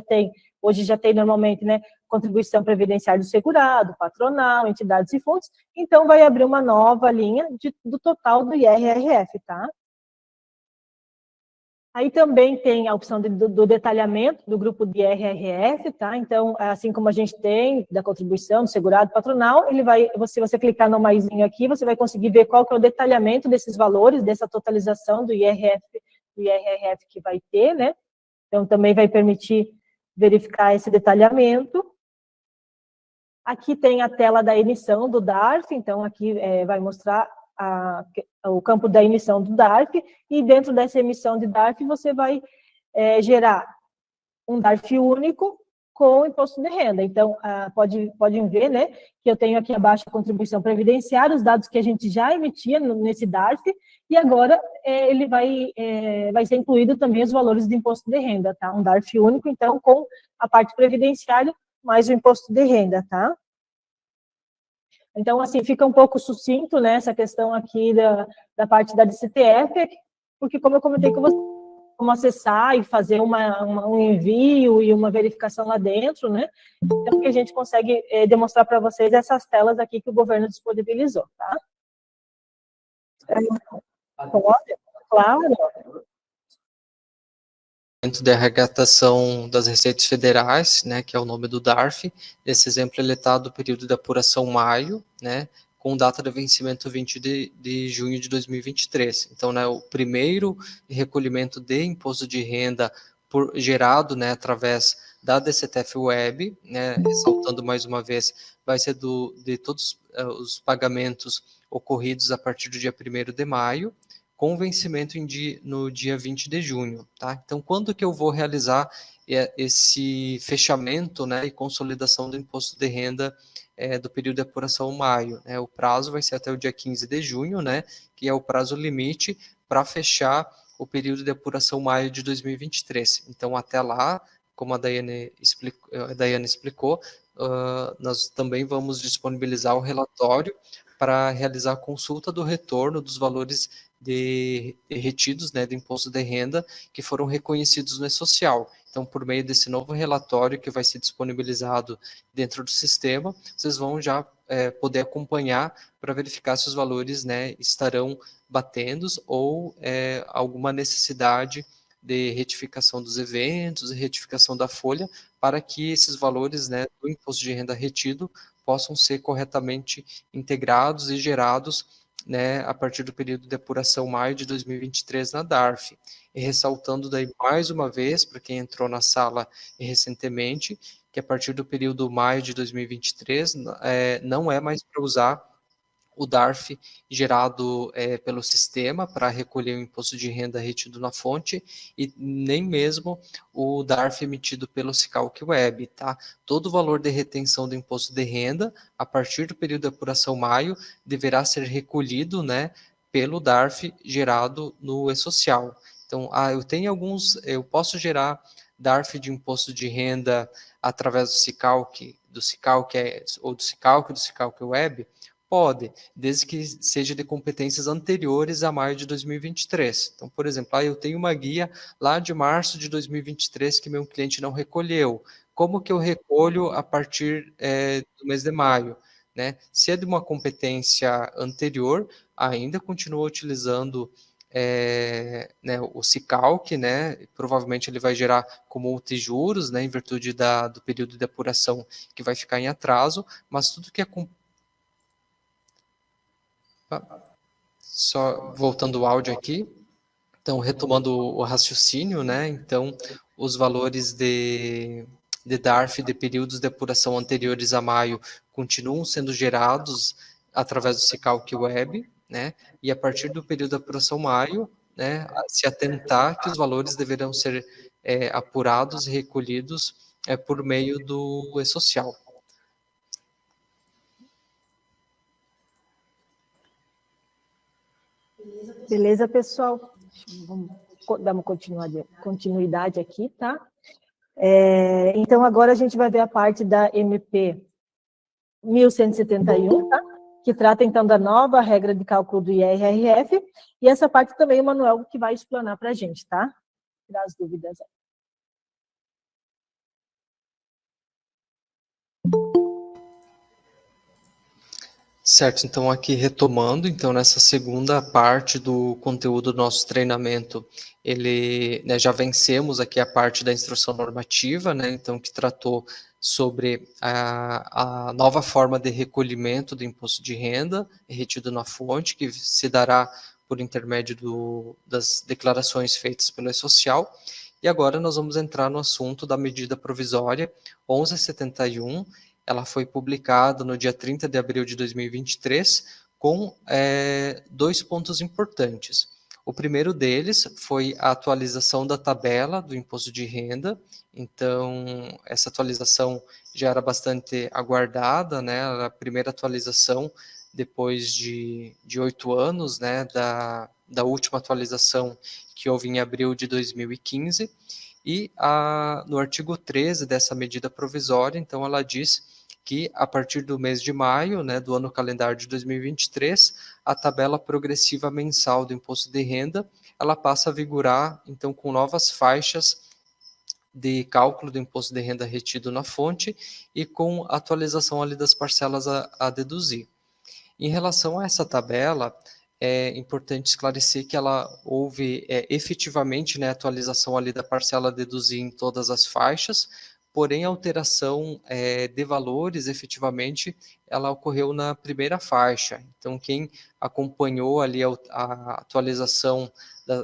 hoje já tem normalmente, né, contribuição previdenciária do segurado, patronal, entidades e fundos, então vai abrir uma nova linha do total do IRRF, tá? Aí também tem a opção do detalhamento do grupo de IRRF, tá? Então, assim como a gente tem da contribuição, do segurado patronal, se você clicar no maisinho aqui, você vai conseguir ver qual que é o detalhamento desses valores, dessa totalização do IRRF que vai ter, né? Então, também vai permitir verificar esse detalhamento. Aqui tem a tela da emissão do DARF, então aqui vai mostrar o campo da emissão do DARF, e dentro dessa emissão de DARF você vai gerar um DARF único com imposto de renda. Então, podem ver, né, que eu tenho aqui abaixo a contribuição previdenciária, os dados que a gente já emitia nesse DARF, e agora ele vai ser incluído também os valores de imposto de renda, tá? Um DARF único, então, com a parte previdenciária mais o imposto de renda, tá? Então, assim, fica um pouco sucinto, né, essa questão aqui da parte da DCTF, porque, como eu comentei com você, como acessar e fazer um envio e uma verificação lá dentro, né? Então, que a gente consegue demonstrar para vocês essas telas aqui que o governo disponibilizou, tá? Pode? Claro. Da arrecadação das receitas federais, né, que é o nome do DARF. Esse exemplo ele está do período de apuração maio, né, com data de vencimento 20 de junho de 2023. Então, né, o primeiro recolhimento de imposto de renda gerado, né, através da DCTF Web, né, ressaltando mais uma vez, vai ser de todos os pagamentos ocorridos a partir do dia 1º de maio, com vencimento no dia 20 de junho, tá? Então, quando que eu vou realizar esse fechamento, né, e consolidação do imposto de renda do período de apuração maio, né? O prazo vai ser até o dia 15 de junho, né, que é o prazo limite para fechar o período de apuração maio de 2023. Então, até lá, como a Daiane explicou, nós também vamos disponibilizar o relatório para realizar a consulta do retorno dos valores retidos, né, do imposto de renda que foram reconhecidos no E-Social. Então, por meio desse novo relatório que vai ser disponibilizado dentro do sistema, vocês vão já poder acompanhar para verificar se os valores, né, estarão batendo ou alguma necessidade de retificação dos eventos, retificação da folha, para que esses valores, né, do imposto de renda retido possam ser corretamente integrados e gerados, né, a partir do período de apuração maio de 2023 na DARF. E ressaltando daí mais uma vez, para quem entrou na sala recentemente, que a partir do período maio de 2023 não é mais para usar o DARF gerado pelo sistema para recolher o imposto de renda retido na fonte e nem mesmo o DARF emitido pelo Sicalc Web, tá? Todo o valor de retenção do imposto de renda a partir do período de apuração maio deverá ser recolhido, né, pelo DARF gerado no E-Social. Então, eu posso gerar DARF de imposto de renda através do Sicalc ou do Sicalc Web? Pode, desde que seja de competências anteriores a maio de 2023. Então, por exemplo, eu tenho uma guia lá de março de 2023 que meu cliente não recolheu. Como que eu recolho a partir do mês de maio? Né? Se é de uma competência anterior, ainda continua utilizando né, o Sicalc, né? Provavelmente ele vai gerar como multijuros, né, em virtude do período de apuração que vai ficar em atraso, mas tudo que é só voltando o áudio aqui, então retomando o raciocínio, né? Então os valores de DARF de períodos de apuração anteriores a maio continuam sendo gerados através do Sicalc Web, né? E a partir do período de apuração maio, né, se atentar que os valores deverão ser apurados e recolhidos por meio do E-Social. Beleza, pessoal? Vamos dar uma continuidade aqui, tá? Então, agora a gente vai ver a parte da MP 1171, tá? Que trata, então, da nova regra de cálculo do IRRF, e essa parte também o Manuel que vai explanar para a gente, tá? Tirar as dúvidas aí. Certo, então aqui retomando, então nessa segunda parte do conteúdo do nosso treinamento, né, já vencemos aqui a parte da instrução normativa, né, então que tratou sobre a nova forma de recolhimento do imposto de renda retido na fonte, que se dará por intermédio das declarações feitas pelo E-Social. E agora nós vamos entrar no assunto da medida provisória 1171. Ela foi publicada no dia 30 de abril de 2023, com dois pontos importantes. O primeiro deles foi a atualização da tabela do imposto de renda. Então, essa atualização já era bastante aguardada, né? Era a primeira atualização depois de 8 anos, né? Da última atualização que houve em abril de 2015. E no artigo 13 dessa medida provisória, então, ela diz que a partir do mês de maio, né, do ano calendário de 2023, a tabela progressiva mensal do imposto de renda, ela passa a vigorar, então, com novas faixas de cálculo do imposto de renda retido na fonte e com atualização ali das parcelas a deduzir. Em relação a essa tabela, é importante esclarecer que ela houve efetivamente, né, atualização ali da parcela a deduzir em todas as faixas, porém a alteração de valores, efetivamente, ela ocorreu na primeira faixa. Então, quem acompanhou ali a atualização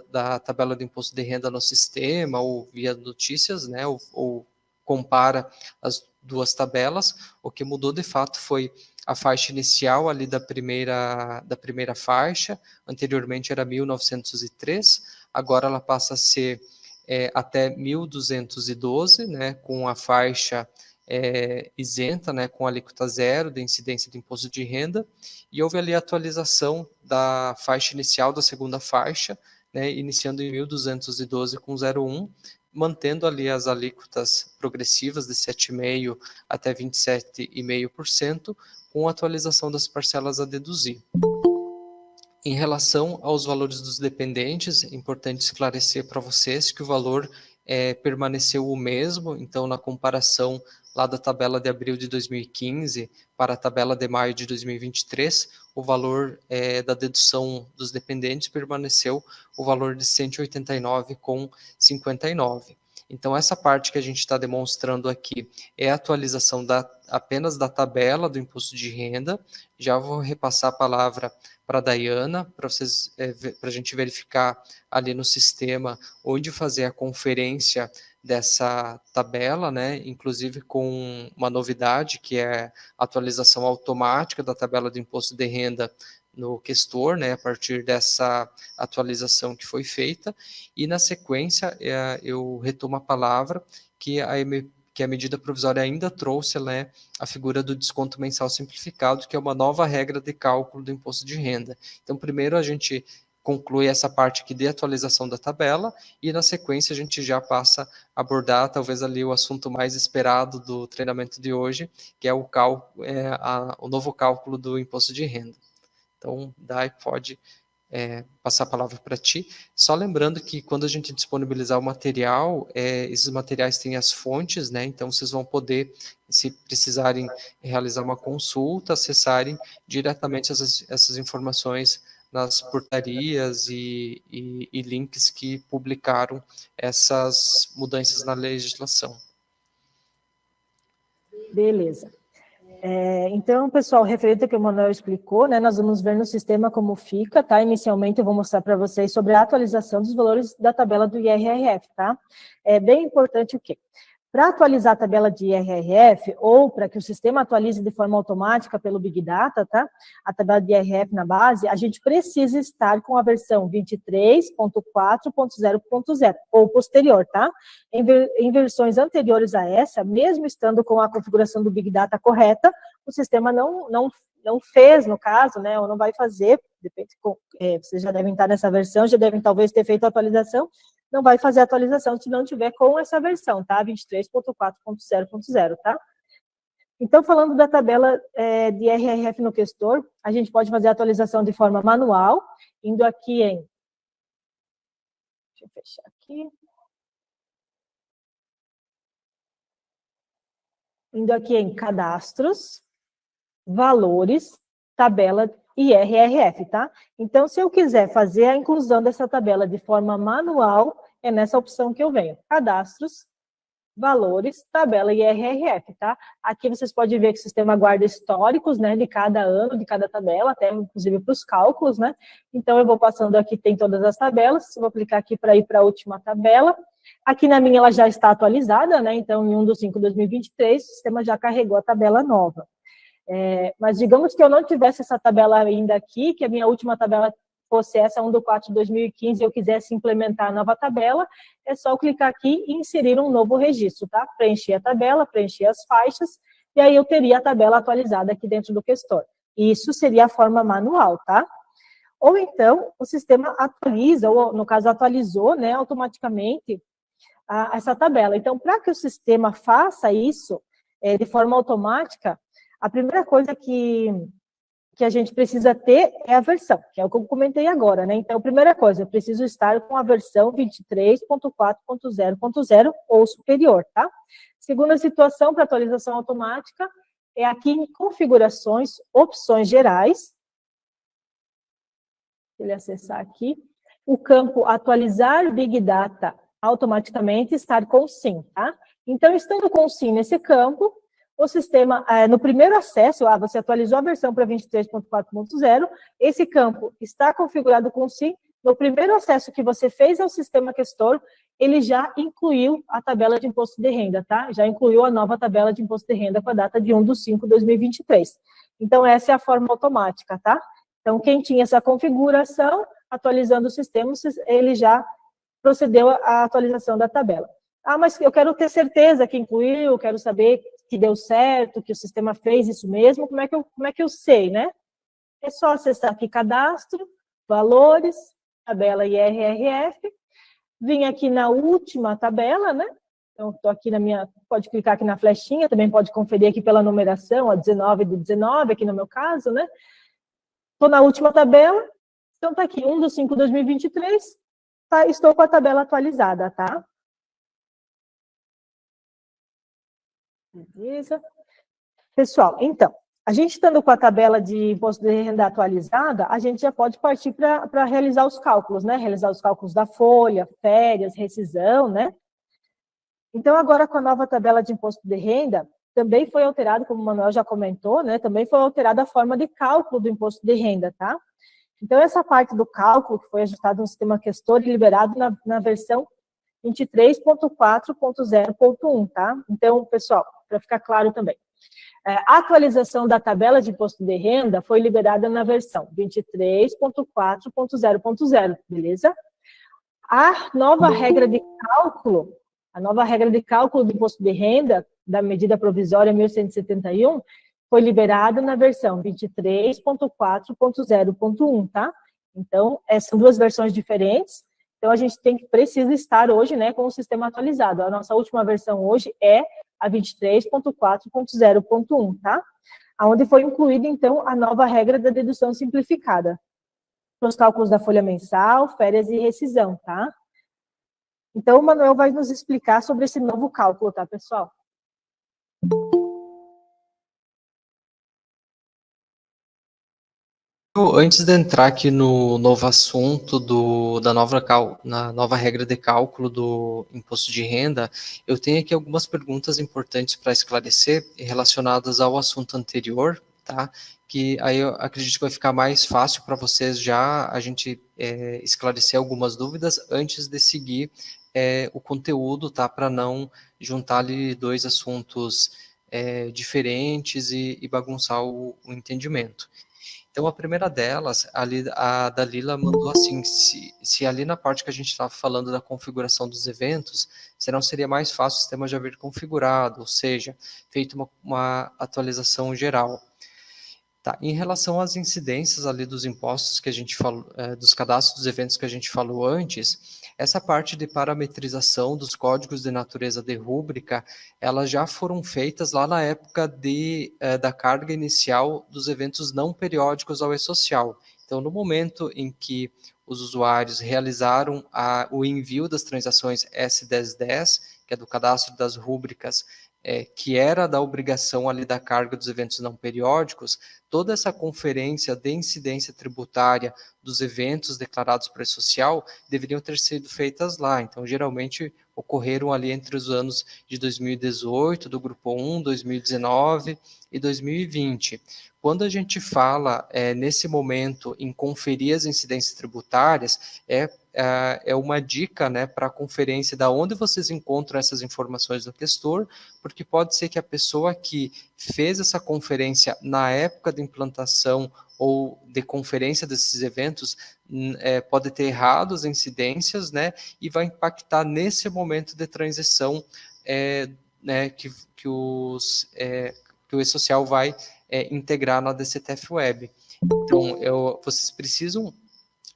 da tabela do imposto de renda no sistema, ou via notícias, né, ou compara as duas tabelas, o que mudou de fato foi a faixa inicial ali da primeira faixa, anteriormente era 1.903, agora ela passa a ser até 1.212, né, com a faixa isenta, né, com alíquota zero de incidência de imposto de renda, e houve ali a atualização da faixa inicial da segunda faixa, né, iniciando em 1.212 com 0,1, mantendo ali as alíquotas progressivas de 7,5% até 27,5%, com atualização das parcelas a deduzir. Em relação aos valores dos dependentes, é importante esclarecer para vocês que o valor permaneceu o mesmo, então na comparação lá da tabela de abril de 2015 para a tabela de maio de 2023, o valor da dedução dos dependentes permaneceu o valor de R$ 189,59. Então, essa parte que a gente está demonstrando aqui é a atualização apenas da tabela do imposto de renda. Já vou repassar a palavra para a Dayana, para a gente verificar ali no sistema onde fazer a conferência dessa tabela, né? Inclusive com uma novidade, que é a atualização automática da tabela do imposto de renda no questor, né, a partir dessa atualização que foi feita, e na sequência eu retomo a palavra que a medida provisória ainda trouxe, né, a figura do desconto mensal simplificado, que é uma nova regra de cálculo do imposto de renda. Então, primeiro a gente conclui essa parte aqui de atualização da tabela, e na sequência a gente já passa a abordar talvez ali o assunto mais esperado do treinamento de hoje, que é o novo cálculo do imposto de renda. Então, Dai, pode passar a palavra para ti. Só lembrando que quando a gente disponibilizar o material, esses materiais têm as fontes, né? Então, vocês vão poder, se precisarem realizar uma consulta, acessarem diretamente essas informações nas portarias e links que publicaram essas mudanças na legislação. Beleza. Então, pessoal, referente ao que o Manuel explicou, né, nós vamos ver no sistema como fica, tá? Inicialmente eu vou mostrar para vocês sobre a atualização dos valores da tabela do IRRF, tá? É bem importante o quê? Para atualizar a tabela de IRRF, ou para que o sistema atualize de forma automática pelo Big Data, tá? A tabela de IRRF na base, a gente precisa estar com a versão 23.4.0.0, ou posterior, tá? Em versões anteriores a essa, mesmo estando com a configuração do Big Data correta, o sistema não fez, no caso, né, ou não vai fazer, depende, vocês já devem estar nessa versão, já devem talvez ter feito a atualização, não vai fazer a atualização se não tiver com essa versão, tá? 23.4.0.0, tá? Então, falando da tabela de IRRF no questor, a gente pode fazer a atualização de forma manual, indo aqui em... Deixa eu fechar aqui. Indo aqui em cadastros, valores, tabela IRRF, tá? Então, se eu quiser fazer a inclusão dessa tabela de forma manual, é nessa opção que eu venho, cadastros, valores, tabela IRRF, tá? Aqui vocês podem ver que o sistema guarda históricos, né, de cada ano, de cada tabela, até inclusive para os cálculos, né? Então, eu vou passando aqui, tem todas as tabelas, vou clicar aqui para ir para a última tabela. Aqui na minha ela já está atualizada, né? Então, em 1/5/2023, o sistema já carregou a tabela nova. Mas digamos que eu não tivesse essa tabela ainda aqui, que a minha última tabela fosse essa 1/4/2015 e eu quisesse implementar a nova tabela, é só eu clicar aqui e inserir um novo registro, tá? Preencher a tabela, preencher as faixas, e aí eu teria a tabela atualizada aqui dentro do Questor. Isso seria a forma manual, tá? Ou então, o sistema atualiza, ou no caso atualizou, né, automaticamente essa tabela. Então, para que o sistema faça isso de forma automática, a primeira coisa que a gente precisa ter é a versão, que é o que eu comentei agora, né? Então, primeira coisa, eu preciso estar com a versão 23.4.0.0 ou superior, tá? Segunda situação para atualização automática é aqui em configurações, opções gerais. Se ele acessar aqui, o campo atualizar Big Data automaticamente estar com sim, tá? Então, estando com sim nesse campo, o sistema, no primeiro acesso, você atualizou a versão para 23.4.0, esse campo está configurado com sim, no primeiro acesso que você fez ao sistema Questor, ele já incluiu a tabela de imposto de renda, tá? Já incluiu a nova tabela de imposto de renda com a data de 1/5/2023. Então, essa é a forma automática, tá? Então, quem tinha essa configuração, atualizando o sistema, ele já procedeu à atualização da tabela. Mas eu quero ter certeza que incluiu, quero saber que deu certo, que o sistema fez isso mesmo, como é que eu sei, né? É só acessar aqui cadastro, valores, tabela IRRF, vim aqui na última tabela, né? Então, estou aqui na minha, pode clicar aqui na flechinha, também pode conferir aqui pela numeração, a 19/19, aqui no meu caso, né? Estou na última tabela, então está aqui, 1/5/2023, estou com a tabela atualizada, tá? Beleza. Pessoal, então, a gente estando com a tabela de imposto de renda atualizada, a gente já pode partir para realizar os cálculos, né? Realizar os cálculos da folha, férias, rescisão, né? Então, agora com a nova tabela de imposto de renda, também foi alterado, como o Manuel já comentou, né? Também foi alterada a forma de cálculo do imposto de renda, tá? Então, essa parte do cálculo, que foi ajustado no sistema Questor e liberado na versão 23.4.0.1, tá? Então, pessoal, para ficar claro também, a atualização da tabela de imposto de renda foi liberada na versão 23.4.0.0, beleza? A nova regra de cálculo do imposto de renda, da medida provisória 1171, foi liberada na versão 23.4.0.1, tá? Então, são duas versões diferentes, então a gente precisa estar hoje, né, com o sistema atualizado. A nossa última versão hoje é a 23.4.0.1, tá? Onde foi incluída, então, a nova regra da dedução simplificada para os cálculos da folha mensal, férias e rescisão, tá? Então, o Manuel vai nos explicar sobre esse novo cálculo, tá, pessoal? Antes de entrar aqui no novo assunto na nova regra de cálculo do imposto de renda, eu tenho aqui algumas perguntas importantes para esclarecer relacionadas ao assunto anterior, tá? Que aí eu acredito que vai ficar mais fácil para vocês já a gente esclarecer algumas dúvidas antes de seguir o conteúdo, tá? Para não juntar ali dois assuntos diferentes e bagunçar o entendimento. Então, a primeira delas, a Dalila mandou assim, se ali na parte que a gente estava falando da configuração dos eventos, se não seria mais fácil o sistema já vir configurado, ou seja, feito uma atualização geral. Tá. Em relação às incidências ali dos impostos que a gente falou, dos cadastros dos eventos que a gente falou antes, essa parte de parametrização dos códigos de natureza de rúbrica, elas já foram feitas lá na época da carga inicial dos eventos não periódicos ao E-Social. Então, no momento em que os usuários realizaram o envio das transações S1010, que é do cadastro das rúbricas, que era da obrigação ali da carga dos eventos não periódicos, toda essa conferência de incidência tributária dos eventos declarados para o social deveriam ter sido feitas lá. Então, geralmente, ocorreram ali entre os anos de 2018, do grupo 1, 2019 e 2020. Quando a gente fala nesse momento em conferir as incidências tributárias, é uma dica, né, para a conferência da onde vocês encontram essas informações do questor, porque pode ser que a pessoa que fez essa conferência na época da implantação ou de conferência desses eventos pode ter errado as incidências, né, e vai impactar nesse momento de transição né, que o e-social vai integrar na DCTF Web. Então, vocês precisam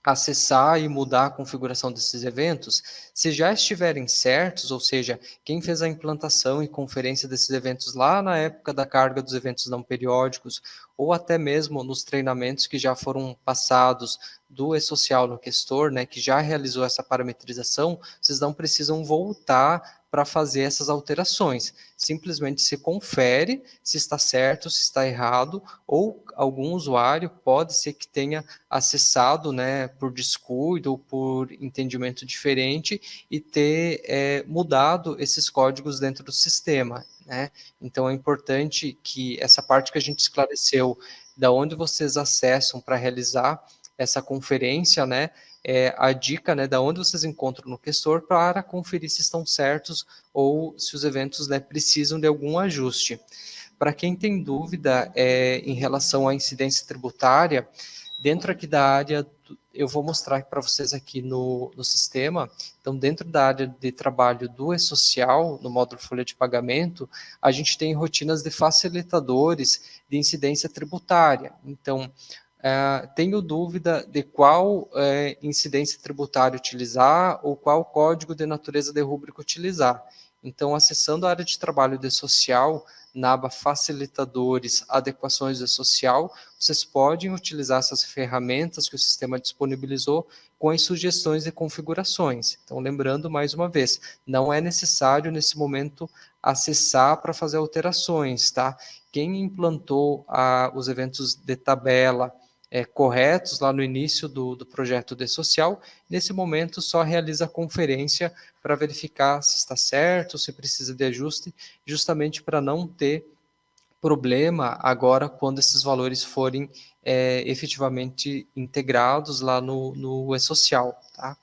acessar e mudar a configuração desses eventos, se já estiverem certos, ou seja, quem fez a implantação e conferência desses eventos lá na época da carga dos eventos não periódicos, ou até mesmo nos treinamentos que já foram passados do e-social no questor, né, que já realizou essa parametrização, vocês não precisam voltar para fazer essas alterações. Simplesmente se confere se está certo, se está errado, ou algum usuário pode ser que tenha acessado, né, por descuido ou por entendimento diferente e ter mudado esses códigos dentro do sistema, né? Então é importante que essa parte que a gente esclareceu, da onde vocês acessam para realizar essa conferência, né, a dica, né, da onde vocês encontram no questor para conferir se estão certos ou se os eventos, né, precisam de algum ajuste. Para quem tem dúvida em relação à incidência tributária, dentro aqui da área, eu vou mostrar para vocês aqui no sistema, então dentro da área de trabalho do e-social, no módulo folha de pagamento, a gente tem rotinas de facilitadores de incidência tributária. Então, tenho dúvida de qual incidência tributária utilizar ou qual código de natureza de rúbrica utilizar. Então, acessando a área de trabalho de social, na aba facilitadores, adequações de social, vocês podem utilizar essas ferramentas que o sistema disponibilizou com as sugestões e configurações. Então, lembrando mais uma vez, não é necessário nesse momento acessar para fazer alterações, tá? Quem implantou os eventos de tabela corretos lá no início do projeto de social, nesse momento só realiza a conferência para verificar se está certo, se precisa de ajuste, justamente para não ter problema agora quando esses valores forem efetivamente integrados lá no e-social. Tá?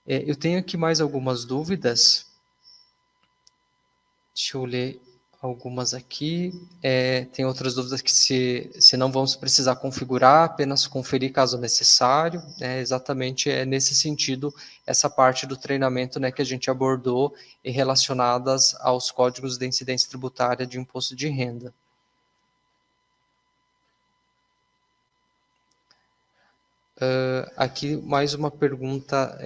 Eu tenho aqui mais algumas dúvidas. Deixa eu ler algumas aqui. Tem outras dúvidas que se não vamos precisar configurar, apenas conferir caso necessário. Exatamente nesse sentido, essa parte do treinamento, né, que a gente abordou e relacionadas aos códigos de incidência tributária de imposto de renda. Aqui mais uma pergunta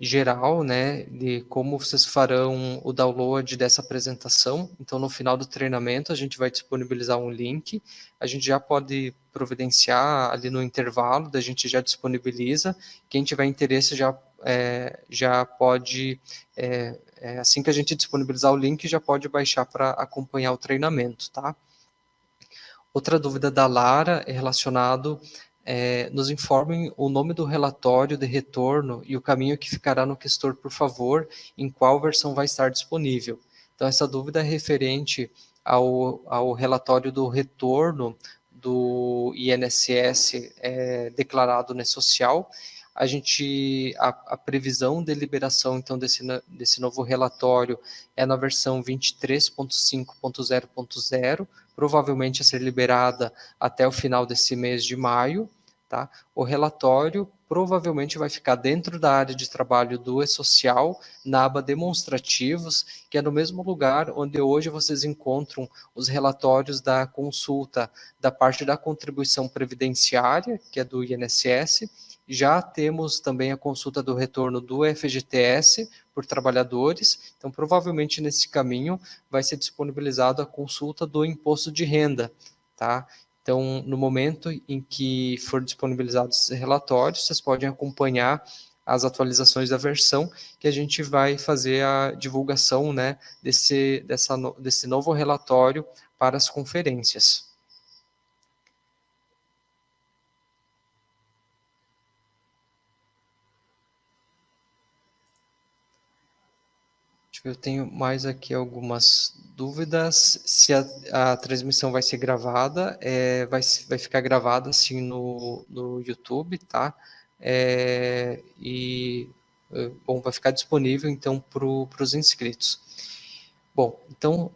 geral, né, de como vocês farão o download dessa apresentação. Então, no final do treinamento, a gente vai disponibilizar um link. A gente já pode providenciar ali no intervalo, a gente já disponibiliza. Quem tiver interesse já pode, assim que a gente disponibilizar o link, já pode baixar para acompanhar o treinamento, tá? Outra dúvida da Lara é relacionado nos informem o nome do relatório de retorno e o caminho que ficará no questor, por favor, em qual versão vai estar disponível. Então, essa dúvida é referente ao relatório do retorno do INSS declarado no e-social. A previsão de liberação, então, desse novo relatório é na versão 23.5.0.0, provavelmente a ser liberada até o final desse mês de maio. Tá? O relatório provavelmente vai ficar dentro da área de trabalho do e-social, na aba demonstrativos, que é no mesmo lugar onde hoje vocês encontram os relatórios da consulta da parte da contribuição previdenciária, que é do INSS. Já temos também a consulta do retorno do FGTS por trabalhadores, então provavelmente nesse caminho vai ser disponibilizado a consulta do imposto de renda, tá? Então, no momento em que for disponibilizados esses relatórios, vocês podem acompanhar as atualizações da versão, que a gente vai fazer a divulgação, né, desse novo relatório para as conferências. Eu tenho mais aqui algumas dúvidas. Se a transmissão vai ser gravada, vai ficar gravada assim no YouTube, tá? Bom, vai ficar disponível então para os inscritos. Bom, então,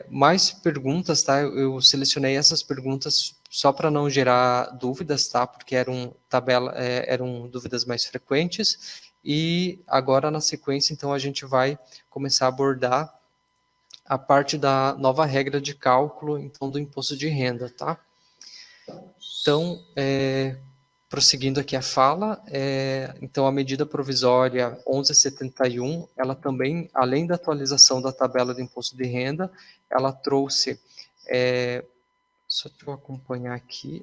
mais perguntas, tá? Eu selecionei essas perguntas só para não gerar dúvidas, tá? Porque eram dúvidas mais frequentes. E agora, na sequência, então, a gente vai começar a abordar a parte da nova regra de cálculo, então, do imposto de renda, tá? Então, prosseguindo aqui a fala, então a medida provisória 1171, ela também, além da atualização da tabela do imposto de renda, ela trouxe, só deixa eu acompanhar aqui,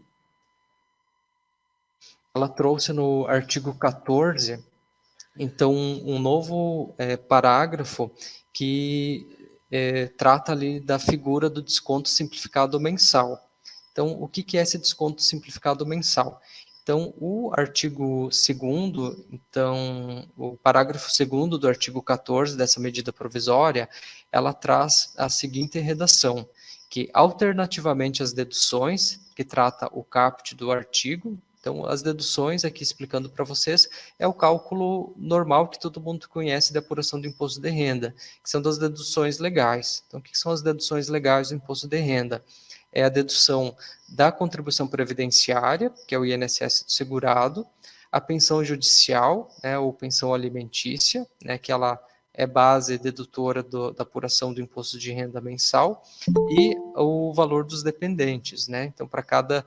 ela trouxe no artigo 14, então, um novo parágrafo que trata ali da figura do desconto simplificado mensal. Então, o que é esse desconto simplificado mensal? Então, o artigo 2º, então, o parágrafo 2º do artigo 14 dessa medida provisória, ela traz a seguinte redação, que alternativamente às deduções, que trata o caput do artigo, então, as deduções, aqui explicando para vocês, é o cálculo normal que todo mundo conhece da apuração do imposto de renda, que são das deduções legais. Então, o que são as deduções legais do imposto de renda? É a dedução da contribuição previdenciária, que é o INSS do segurado, a pensão judicial, né, ou pensão alimentícia, né, que ela é base dedutora da apuração do imposto de renda mensal, e o valor dos dependentes, né? Então, para cada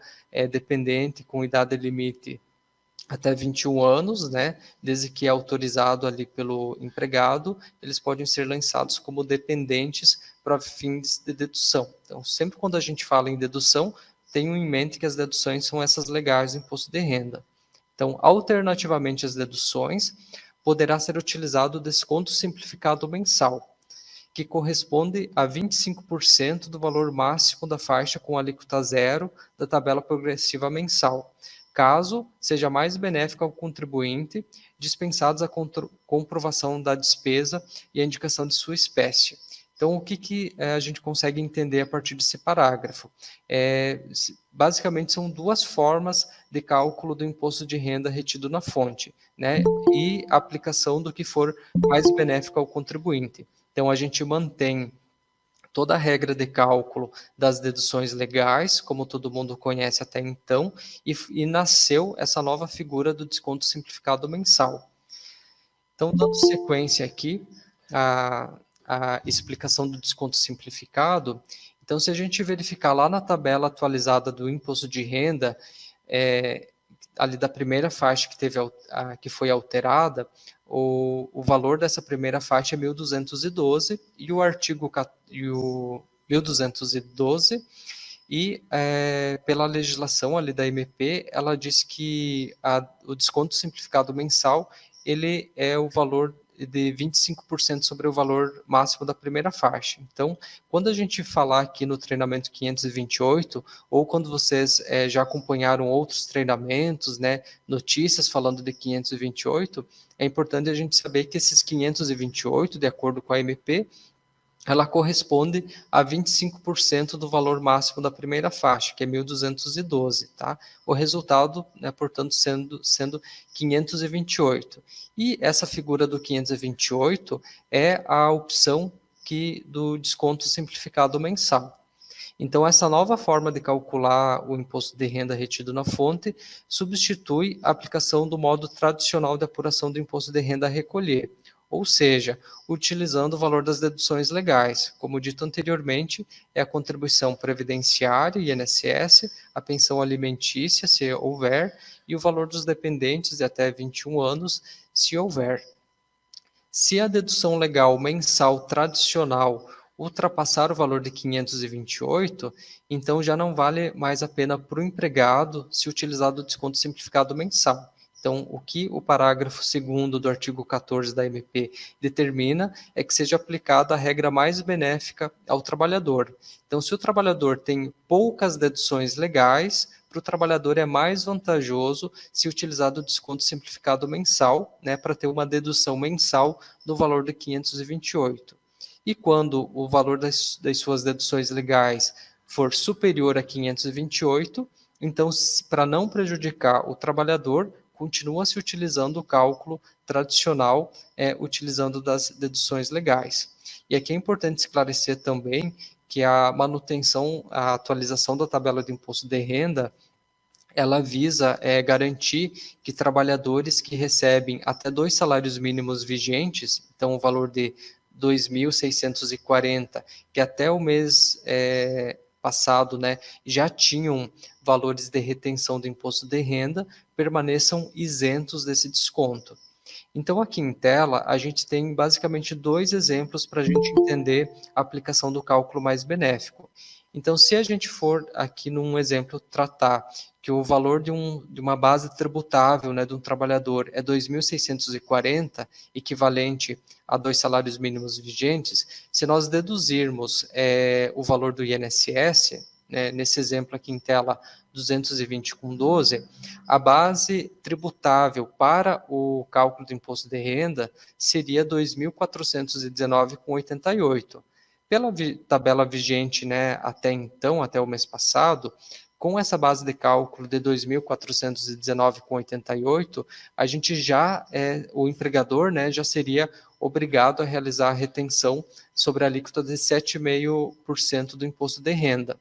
dependente com idade limite até 21 anos, né, desde que é autorizado ali pelo empregado, eles podem ser lançados como dependentes para fins de dedução. Então, sempre quando a gente fala em dedução, tenham em mente que as deduções são essas legais do imposto de renda. Então, alternativamente às deduções, poderá ser utilizado o desconto simplificado mensal, que corresponde a 25% do valor máximo da faixa com alíquota zero da tabela progressiva mensal, caso seja mais benéfica ao contribuinte, dispensados a comprovação da despesa e a indicação de sua espécie. Então, o que a gente consegue entender a partir desse parágrafo? Basicamente, são duas formas de cálculo do imposto de renda retido na fonte, né? E a aplicação do que for mais benéfico ao contribuinte. Então, a gente mantém toda a regra de cálculo das deduções legais, como todo mundo conhece até então, e nasceu essa nova figura do desconto simplificado mensal. Então, dando sequência aqui a explicação do desconto simplificado, então, se a gente verificar lá na tabela atualizada do imposto de renda, ali da primeira faixa que foi alterada, o valor dessa primeira faixa é 1.212 e o artigo 1.212 e pela legislação ali da MP, ela diz que o desconto simplificado mensal ele é o valor de 25% sobre o valor máximo da primeira faixa. Então, quando a gente falar aqui no treinamento 528, ou quando vocês já acompanharam outros treinamentos, né, notícias falando de 528, é importante a gente saber que esses 528, de acordo com a MP, ela corresponde a 25% do valor máximo da primeira faixa, que é 1.212, tá? O resultado, né, portanto, sendo 528. E essa figura do 528 é a opção do desconto simplificado mensal. Então, essa nova forma de calcular o imposto de renda retido na fonte substitui a aplicação do modo tradicional de apuração do imposto de renda a recolher, ou seja, utilizando o valor das deduções legais. Como dito anteriormente, é a contribuição previdenciária, INSS, a pensão alimentícia, se houver, e o valor dos dependentes de até 21 anos, se houver. Se a dedução legal mensal tradicional ultrapassar o valor de 528, então já não vale mais a pena para o empregado se utilizar o desconto simplificado mensal. Então, o que o parágrafo 2º do artigo 14 da MP determina é que seja aplicada a regra mais benéfica ao trabalhador. Então, se o trabalhador tem poucas deduções legais, para o trabalhador é mais vantajoso se utilizar o desconto simplificado mensal, né, para ter uma dedução mensal do valor de 528. E quando o valor das suas deduções legais for superior a 528, então, para não prejudicar o trabalhador, continua-se utilizando o cálculo tradicional, utilizando das deduções legais. E aqui é importante esclarecer também que a manutenção, a atualização da tabela de imposto de renda, ela visa garantir que trabalhadores que recebem até 2 salários mínimos vigentes, então o valor de 2.640, que até o mês passado, né, já tinham valores de retenção do imposto de renda, permaneçam isentos desse desconto. Então, aqui em tela, a gente tem basicamente 2 exemplos para a gente entender a aplicação do cálculo mais benéfico. Então, se a gente for aqui num exemplo tratar que o valor de uma base tributável, né, de um trabalhador é 2.640, equivalente a 2 salários mínimos vigentes, se nós deduzirmos o valor do INSS, né, nesse exemplo aqui em tela, 220,12, a base tributável para o cálculo do imposto de renda seria 2.419,88. Pela tabela vigente, né, até então, até o mês passado, com essa base de cálculo de 2.419,88, a gente já, o empregador, né, já seria obrigado a realizar a retenção sobre a alíquota de 7,5% do imposto de renda,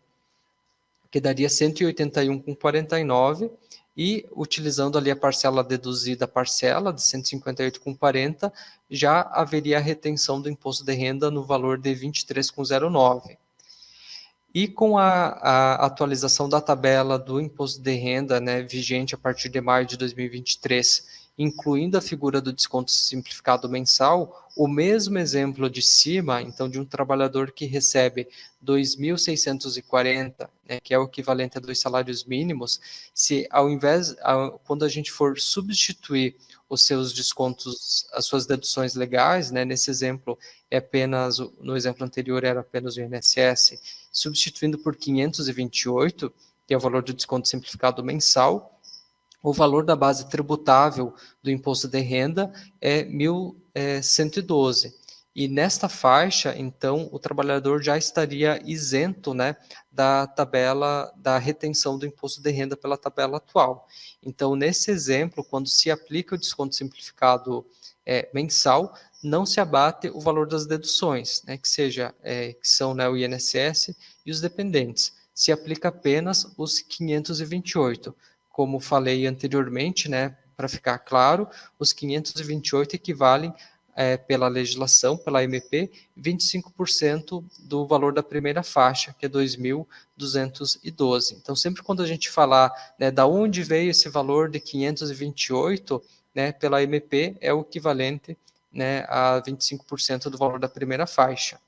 que daria 181,49, e utilizando ali a parcela deduzida, a parcela de 158,40, já haveria a retenção do imposto de renda no valor de 23,09. E com a atualização da tabela do imposto de renda, né, vigente a partir de maio de 2023, incluindo a figura do desconto simplificado mensal, o mesmo exemplo de cima, então, de um trabalhador que recebe 2.640, né, que é o equivalente a 2 salários mínimos, se ao invés, quando a gente for substituir os seus descontos, as suas deduções legais, né, nesse exemplo é apenas, no exemplo anterior era apenas o INSS, substituindo por 528, que é o valor do desconto simplificado mensal, o valor da base tributável do imposto de renda é 1.112. E nesta faixa, então, o trabalhador já estaria isento, né, da tabela da retenção do imposto de renda pela tabela atual. Então, nesse exemplo, quando se aplica o desconto simplificado mensal, não se abate o valor das deduções, né, que são, né, o INSS e os dependentes. Se aplica apenas os 528. Como falei anteriormente, né, para ficar claro, os 528 equivalem, pela legislação, pela MP, 25% do valor da primeira faixa, que é 2.212. Então, sempre quando a gente falar, né, da onde veio esse valor de 528, né, pela MP, é o equivalente, né, a 25% do valor da primeira faixa.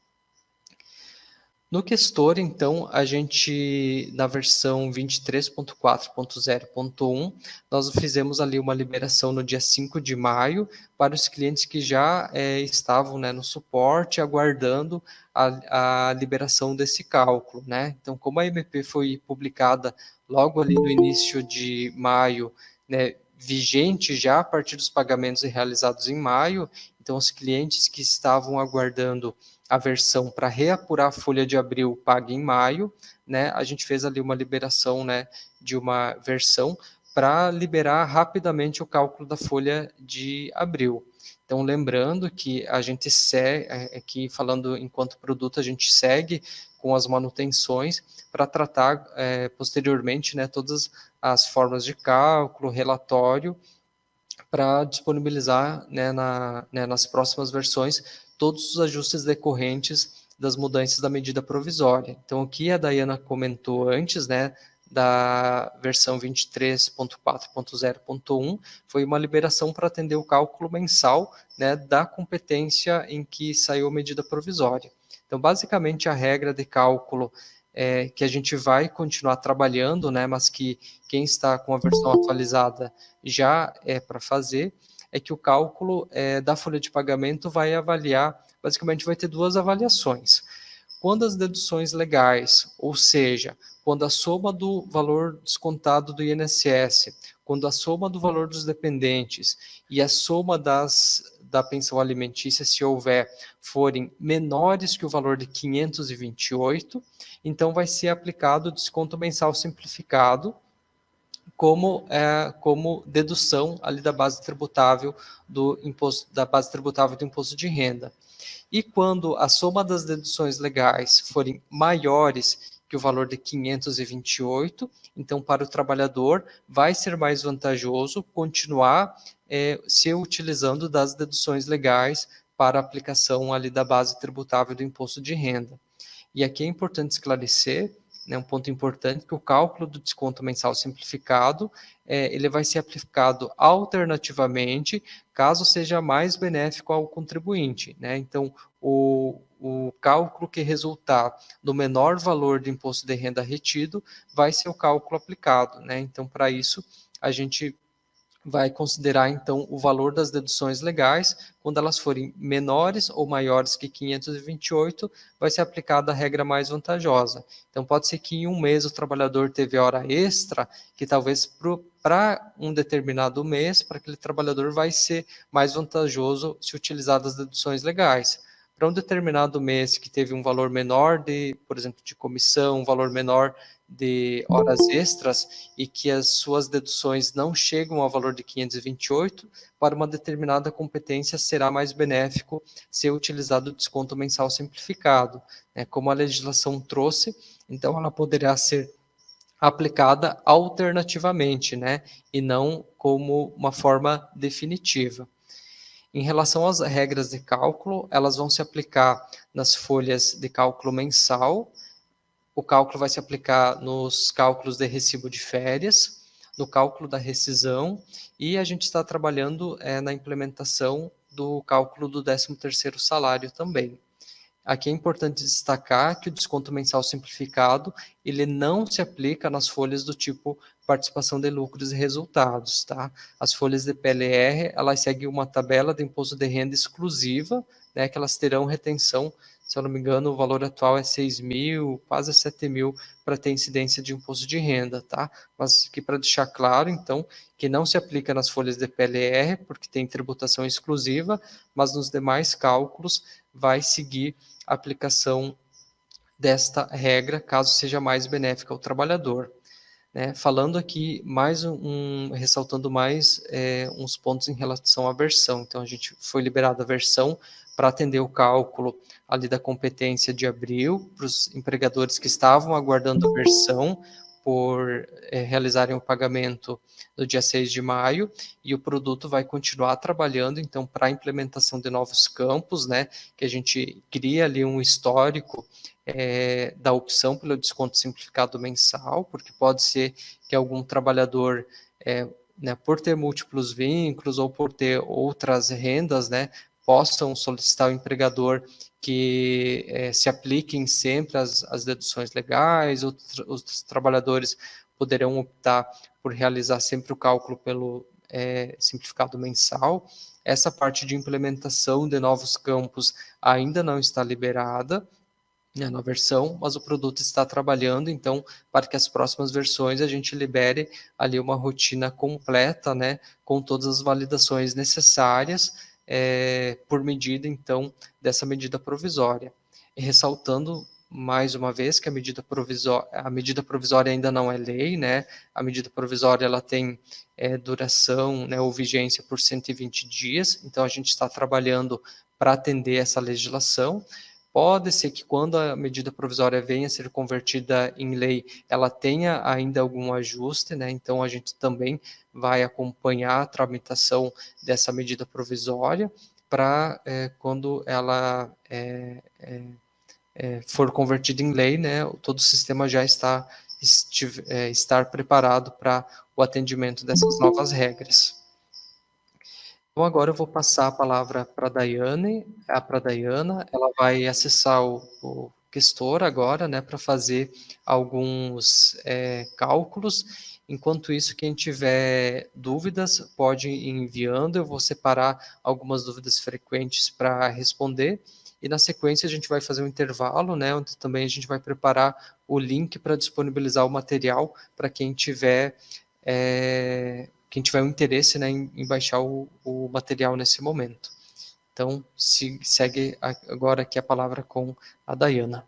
No Questor, então, a gente, na versão 23.4.0.1, nós fizemos ali uma liberação no dia 5 de maio para os clientes que já estavam, né, no suporte, aguardando a liberação desse cálculo, né? Então, como a MP foi publicada logo ali no início de maio, né, vigente já a partir dos pagamentos realizados em maio, então os clientes que estavam aguardando a versão para reapurar a folha de abril paga em maio, né, a gente fez ali uma liberação, né, de uma versão para liberar rapidamente o cálculo da folha de abril. Então, lembrando que a gente segue, aqui falando enquanto produto, a gente segue com as manutenções para tratar posteriormente, né, todas as formas de cálculo, relatório, para disponibilizar, né, nas próximas versões todos os ajustes decorrentes das mudanças da medida provisória. Então, o que a Dayana comentou antes, né, da versão 23.4.0.1, foi uma liberação para atender o cálculo mensal, né, da competência em que saiu a medida provisória. Então, basicamente, a regra de cálculo que a gente vai continuar trabalhando, né, mas que quem está com a versão atualizada já é para fazer, é que o cálculo da folha de pagamento vai avaliar, basicamente vai ter duas avaliações. Quando as deduções legais, ou seja, quando a soma do valor descontado do INSS, quando a soma do valor dos dependentes e a soma da pensão alimentícia, se houver, forem menores que o valor de 528, então vai ser aplicado o desconto mensal simplificado como dedução ali da base tributável do imposto de renda. E quando a soma das deduções legais forem maiores que o valor de 528, então para o trabalhador vai ser mais vantajoso continuar se utilizando das deduções legais para a aplicação ali da base tributável do imposto de renda. E aqui é importante esclarecer, né, um ponto importante, que o cálculo do desconto mensal simplificado, ele vai ser aplicado alternativamente, caso seja mais benéfico ao contribuinte, né? Então, o cálculo que resultar do menor valor de imposto de renda retido vai ser o cálculo aplicado, né? Então, para isso, a gente vai considerar, então, o valor das deduções legais, quando elas forem menores ou maiores que 528, vai ser aplicada a regra mais vantajosa. Então, pode ser que em um mês o trabalhador teve hora extra, que talvez para um determinado mês, para aquele trabalhador vai ser mais vantajoso se utilizar das deduções legais. Para um determinado mês que teve um valor menor de, por exemplo, de comissão, um valor menor de horas extras e que as suas deduções não chegam ao valor de 528, para uma determinada competência será mais benéfico ser utilizado o desconto mensal simplificado. Né? Como a legislação trouxe, então ela poderá ser aplicada alternativamente, né? E não como uma forma definitiva. Em relação às regras de cálculo, elas vão se aplicar nas folhas de cálculo mensal. O cálculo vai se aplicar nos cálculos de recibo de férias, no cálculo da rescisão, e a gente está trabalhando na implementação do cálculo do 13º salário também. Aqui é importante destacar que o desconto mensal simplificado, ele não se aplica nas folhas do tipo participação de lucros e resultados, tá? As folhas de PLR, elas seguem uma tabela de imposto de renda exclusiva, né, que elas terão retenção, se eu não me engano, o valor atual é 6 mil, quase 7 mil, para ter incidência de imposto de renda, tá? Mas aqui para deixar claro, então, que não se aplica nas folhas de PLR, porque tem tributação exclusiva, mas nos demais cálculos vai seguir a aplicação desta regra, caso seja mais benéfica ao trabalhador. Né? Falando aqui ressaltando mais uns pontos em relação à versão. Então, a gente foi liberado a versão para atender o cálculo ali da competência de abril, para os empregadores que estavam aguardando a versão por realizarem o pagamento no dia 6 de maio, e o produto vai continuar trabalhando, então, para a implementação de novos campos, né, que a gente cria ali um histórico da opção pelo desconto simplificado mensal, porque pode ser que algum trabalhador, né, por ter múltiplos vínculos ou por ter outras rendas, né, possam solicitar ao empregador que se apliquem sempre as deduções legais, outros trabalhadores poderão optar por realizar sempre o cálculo pelo simplificado mensal. Essa parte de implementação de novos campos ainda não está liberada, né, na versão, mas o produto está trabalhando, então, para que as próximas versões a gente libere ali uma rotina completa, né, com todas as validações necessárias, por medida, então, dessa medida provisória. E ressaltando mais uma vez que a medida provisória ainda não é lei, né, a medida provisória ela tem duração, né, ou vigência por 120 dias, então a gente está trabalhando para atender essa legislação. Pode ser que quando a medida provisória venha a ser convertida em lei, ela tenha ainda algum ajuste, né? Então a gente também vai acompanhar a tramitação dessa medida provisória para quando ela for convertida em lei, né? Todo o sistema já estar preparado para o atendimento dessas novas regras. Então, agora eu vou passar a palavra para a Daiane, ela vai acessar o gestor agora, né, para fazer alguns cálculos. Enquanto isso, quem tiver dúvidas pode ir enviando, eu vou separar algumas dúvidas frequentes para responder, e na sequência a gente vai fazer um intervalo, né, onde também a gente vai preparar o link para disponibilizar o material para quem tiver um interesse, né, em baixar o material nesse momento. Então, segue agora aqui a palavra com a Dayana.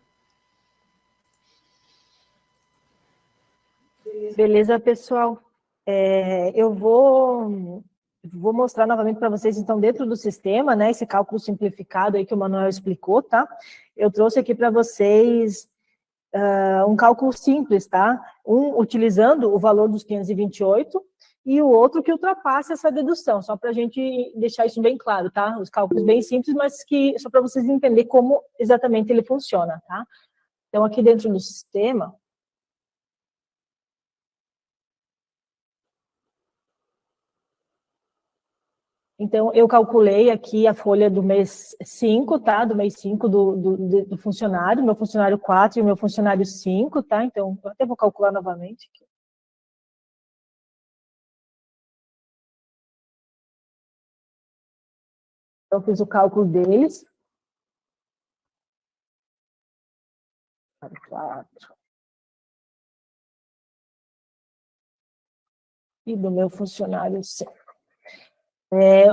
Beleza, pessoal. Eu vou mostrar novamente para vocês, então, dentro do sistema, né, esse cálculo simplificado aí que o Manuel explicou, tá? Eu trouxe aqui para vocês um cálculo simples, tá? Um utilizando o valor dos 528 e o outro que ultrapasse essa dedução, só para a gente deixar isso bem claro, tá? Os cálculos bem simples, mas que só para vocês entenderem como exatamente ele funciona, tá? Então, aqui dentro do sistema, então, eu calculei aqui a folha do mês 5, tá? Do mês 5 do funcionário, meu funcionário 4 e o meu funcionário 5, tá? Então, eu até vou calcular novamente aqui. Então, eu fiz o cálculo deles. 4. E do meu funcionário 5.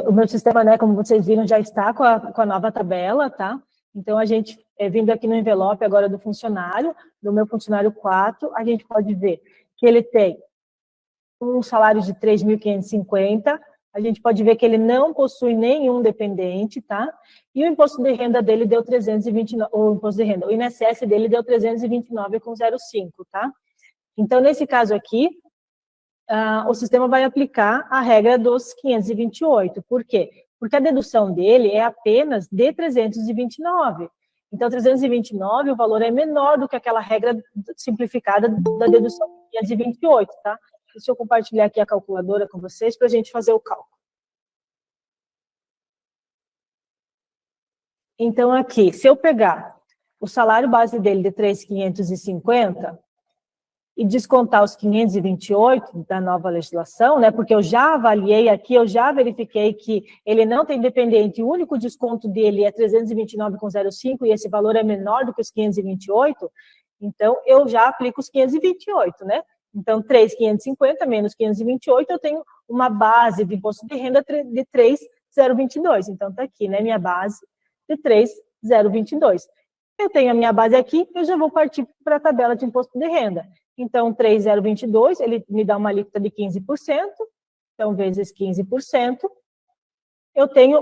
O meu sistema, né, como vocês viram, já está com a nova tabela, tá? Então, a gente, vindo aqui no envelope agora do funcionário, do meu funcionário 4, a gente pode ver que ele tem um salário de 3.550, a gente pode ver que ele não possui nenhum dependente, tá? E o imposto de renda dele deu 329, o imposto de renda, o INSS dele deu 329,05, tá? Então, nesse caso aqui, o sistema vai aplicar a regra dos 528. Por quê? Porque a dedução dele é apenas de 329. Então, 329, o valor é menor do que aquela regra simplificada da dedução de 528, tá? Deixa eu compartilhar aqui a calculadora com vocês para a gente fazer o cálculo. Então, aqui, se eu pegar o salário base dele de 3.550 e descontar os 528 da nova legislação, né, porque eu já avaliei aqui, eu já verifiquei que ele não tem dependente, o único desconto dele é 329,05 e esse valor é menor do que os 528, então eu já aplico os 528, né? Então, 3.550 menos 528, eu tenho uma base de imposto de renda de 3.022. Então, está aqui, né, minha base de 3.022. Eu tenho a minha base aqui, eu já vou partir para a tabela de imposto de renda. Então, 3.022, ele me dá uma alíquota de 15%, então, vezes 15%, eu tenho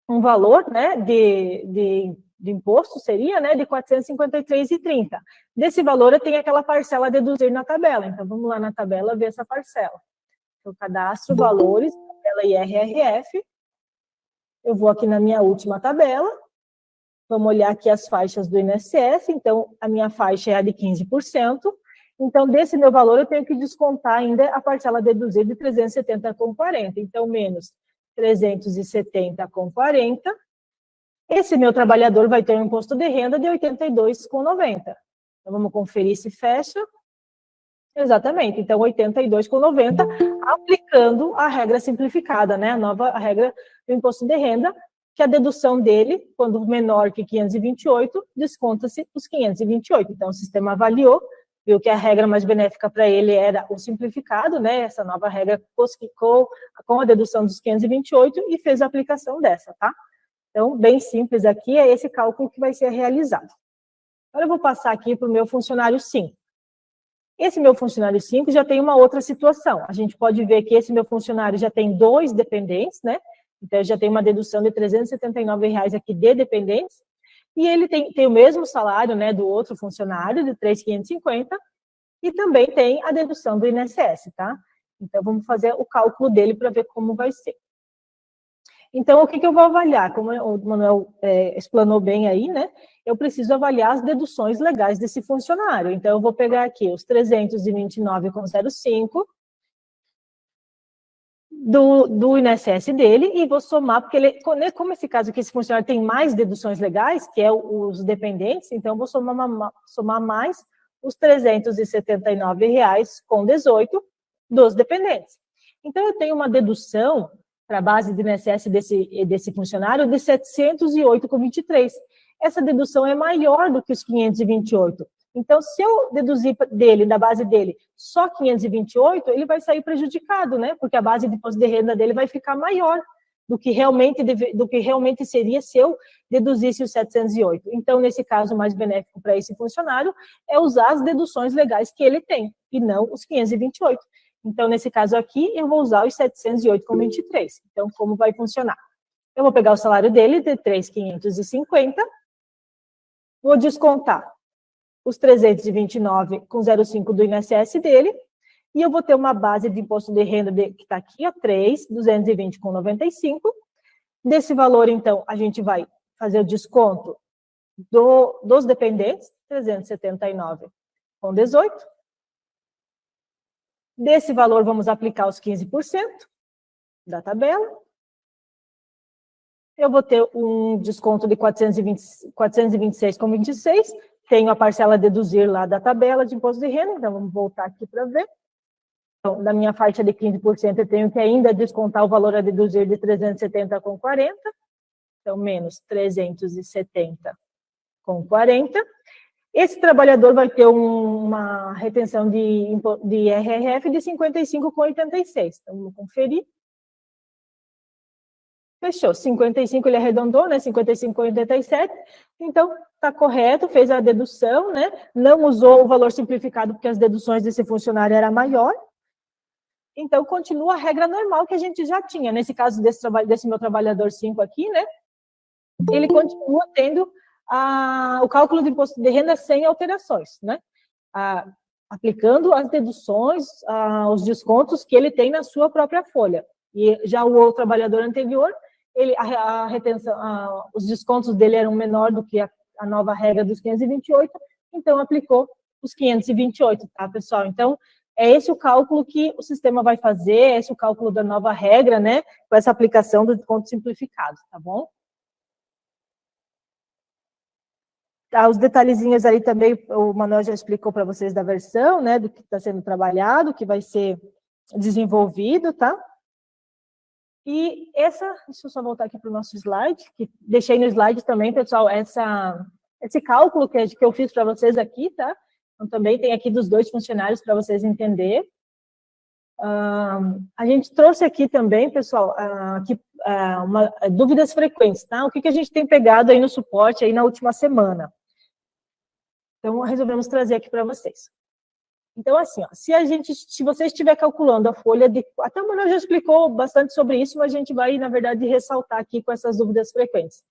um valor, né, de imposto, seria, né, de 453,30. Desse valor, eu tenho aquela parcela a deduzir na tabela. Então, vamos lá na tabela ver essa parcela. Eu cadastro valores, tabela IRRF, eu vou aqui na minha última tabela, vamos olhar aqui as faixas do INSS, então, a minha faixa é a de 15%, então, desse meu valor, eu tenho que descontar ainda a parcela deduzida de 370,40, então, menos 370,40, esse meu trabalhador vai ter um imposto de renda de 82,90. Então, vamos conferir se fecha. Exatamente, então 82,90, aplicando a regra simplificada, né? A nova regra do imposto de renda, que a dedução dele, quando menor que 528, desconta-se os 528. Então, o sistema avaliou, viu que a regra mais benéfica para ele era o simplificado, né? Essa nova regra com a dedução dos 528 e fez a aplicação dessa, tá? Então, bem simples aqui, é esse cálculo que vai ser realizado. Agora eu vou passar aqui para o meu funcionário 5. Esse meu funcionário 5 já tem uma outra situação. A gente pode ver que esse meu funcionário já tem 2 dependentes, né? Então, eu já tenho uma dedução de R$ 379 aqui de dependentes. E ele tem o mesmo salário, né, do outro funcionário, de 3.550, e também tem a dedução do INSS, tá? Então, vamos fazer o cálculo dele para ver como vai ser. Então, o que eu vou avaliar? Como o Manuel explanou bem aí, né? Eu preciso avaliar as deduções legais desse funcionário. Então, eu vou pegar aqui os 329,05 do INSS dele e vou somar, porque ele, como esse caso aqui, esse funcionário tem mais deduções legais, que é os dependentes, então eu vou somar mais os R$ 379,18 dos dependentes. Então, eu tenho uma dedução para a base do INSS desse funcionário de R$ 708,23. Essa dedução é maior do que os 528. Então, se eu deduzir da base dele, só 528, ele vai sair prejudicado, né? Porque a base de imposto de renda dele vai ficar maior do que realmente seria se eu deduzisse os 708. Então, nesse caso, o mais benéfico para esse funcionário é usar as deduções legais que ele tem, e não os 528. Então, nesse caso aqui, eu vou usar os 708,23. Então, como vai funcionar? Eu vou pegar o salário dele de 3.550, vou descontar os 329,05 do INSS dele, e eu vou ter uma base de imposto de renda que está aqui, 3.220,95. Desse valor, então, a gente vai fazer o desconto dos dependentes, 379,18. Desse valor, vamos aplicar os 15% da tabela. Eu vou ter um desconto de 426,26. Tenho a parcela a deduzir lá da tabela de imposto de renda, então vamos voltar aqui para ver. Então, da minha faixa de 15%, eu tenho que ainda descontar o valor a deduzir de 370,40, então menos 370,40. Esse trabalhador vai ter uma retenção de IRRF de 55,86. Então, vamos conferir. Fechou. 55 ele arredondou, né? 55,87. Então, está correto, fez a dedução, né? Não usou o valor simplificado porque as deduções desse funcionário era maior. Então, continua a regra normal que a gente já tinha. Nesse caso desse meu trabalhador 5 aqui, né? Ele continua tendo o cálculo do imposto de renda sem alterações, né? Aplicando as deduções, os descontos que ele tem na sua própria folha. E já o outro trabalhador anterior, a retenção, os descontos dele eram menor do que a nova regra dos 528, então aplicou os 528, tá, pessoal? Então, é esse o cálculo que o sistema vai fazer, é esse o cálculo da nova regra, né, com essa aplicação do desconto simplificado, tá bom? Tá, os detalhezinhos ali também, o Manuel já explicou para vocês da versão, né, do que está sendo trabalhado, que vai ser desenvolvido, tá? E deixa eu só voltar aqui para o nosso slide, que deixei no slide também, pessoal, esse cálculo que eu fiz para vocês aqui, tá? Então, também tem aqui dos dois funcionários para vocês entenderem. A gente trouxe aqui também, pessoal, dúvidas frequentes, tá? O que a gente tem pegado aí no suporte aí na última semana. Então, resolvemos trazer aqui para vocês. Então, assim, ó, se você estiver calculando a folha de... Até o Manuel já explicou bastante sobre isso, mas a gente vai, na verdade, ressaltar aqui com essas dúvidas frequentes.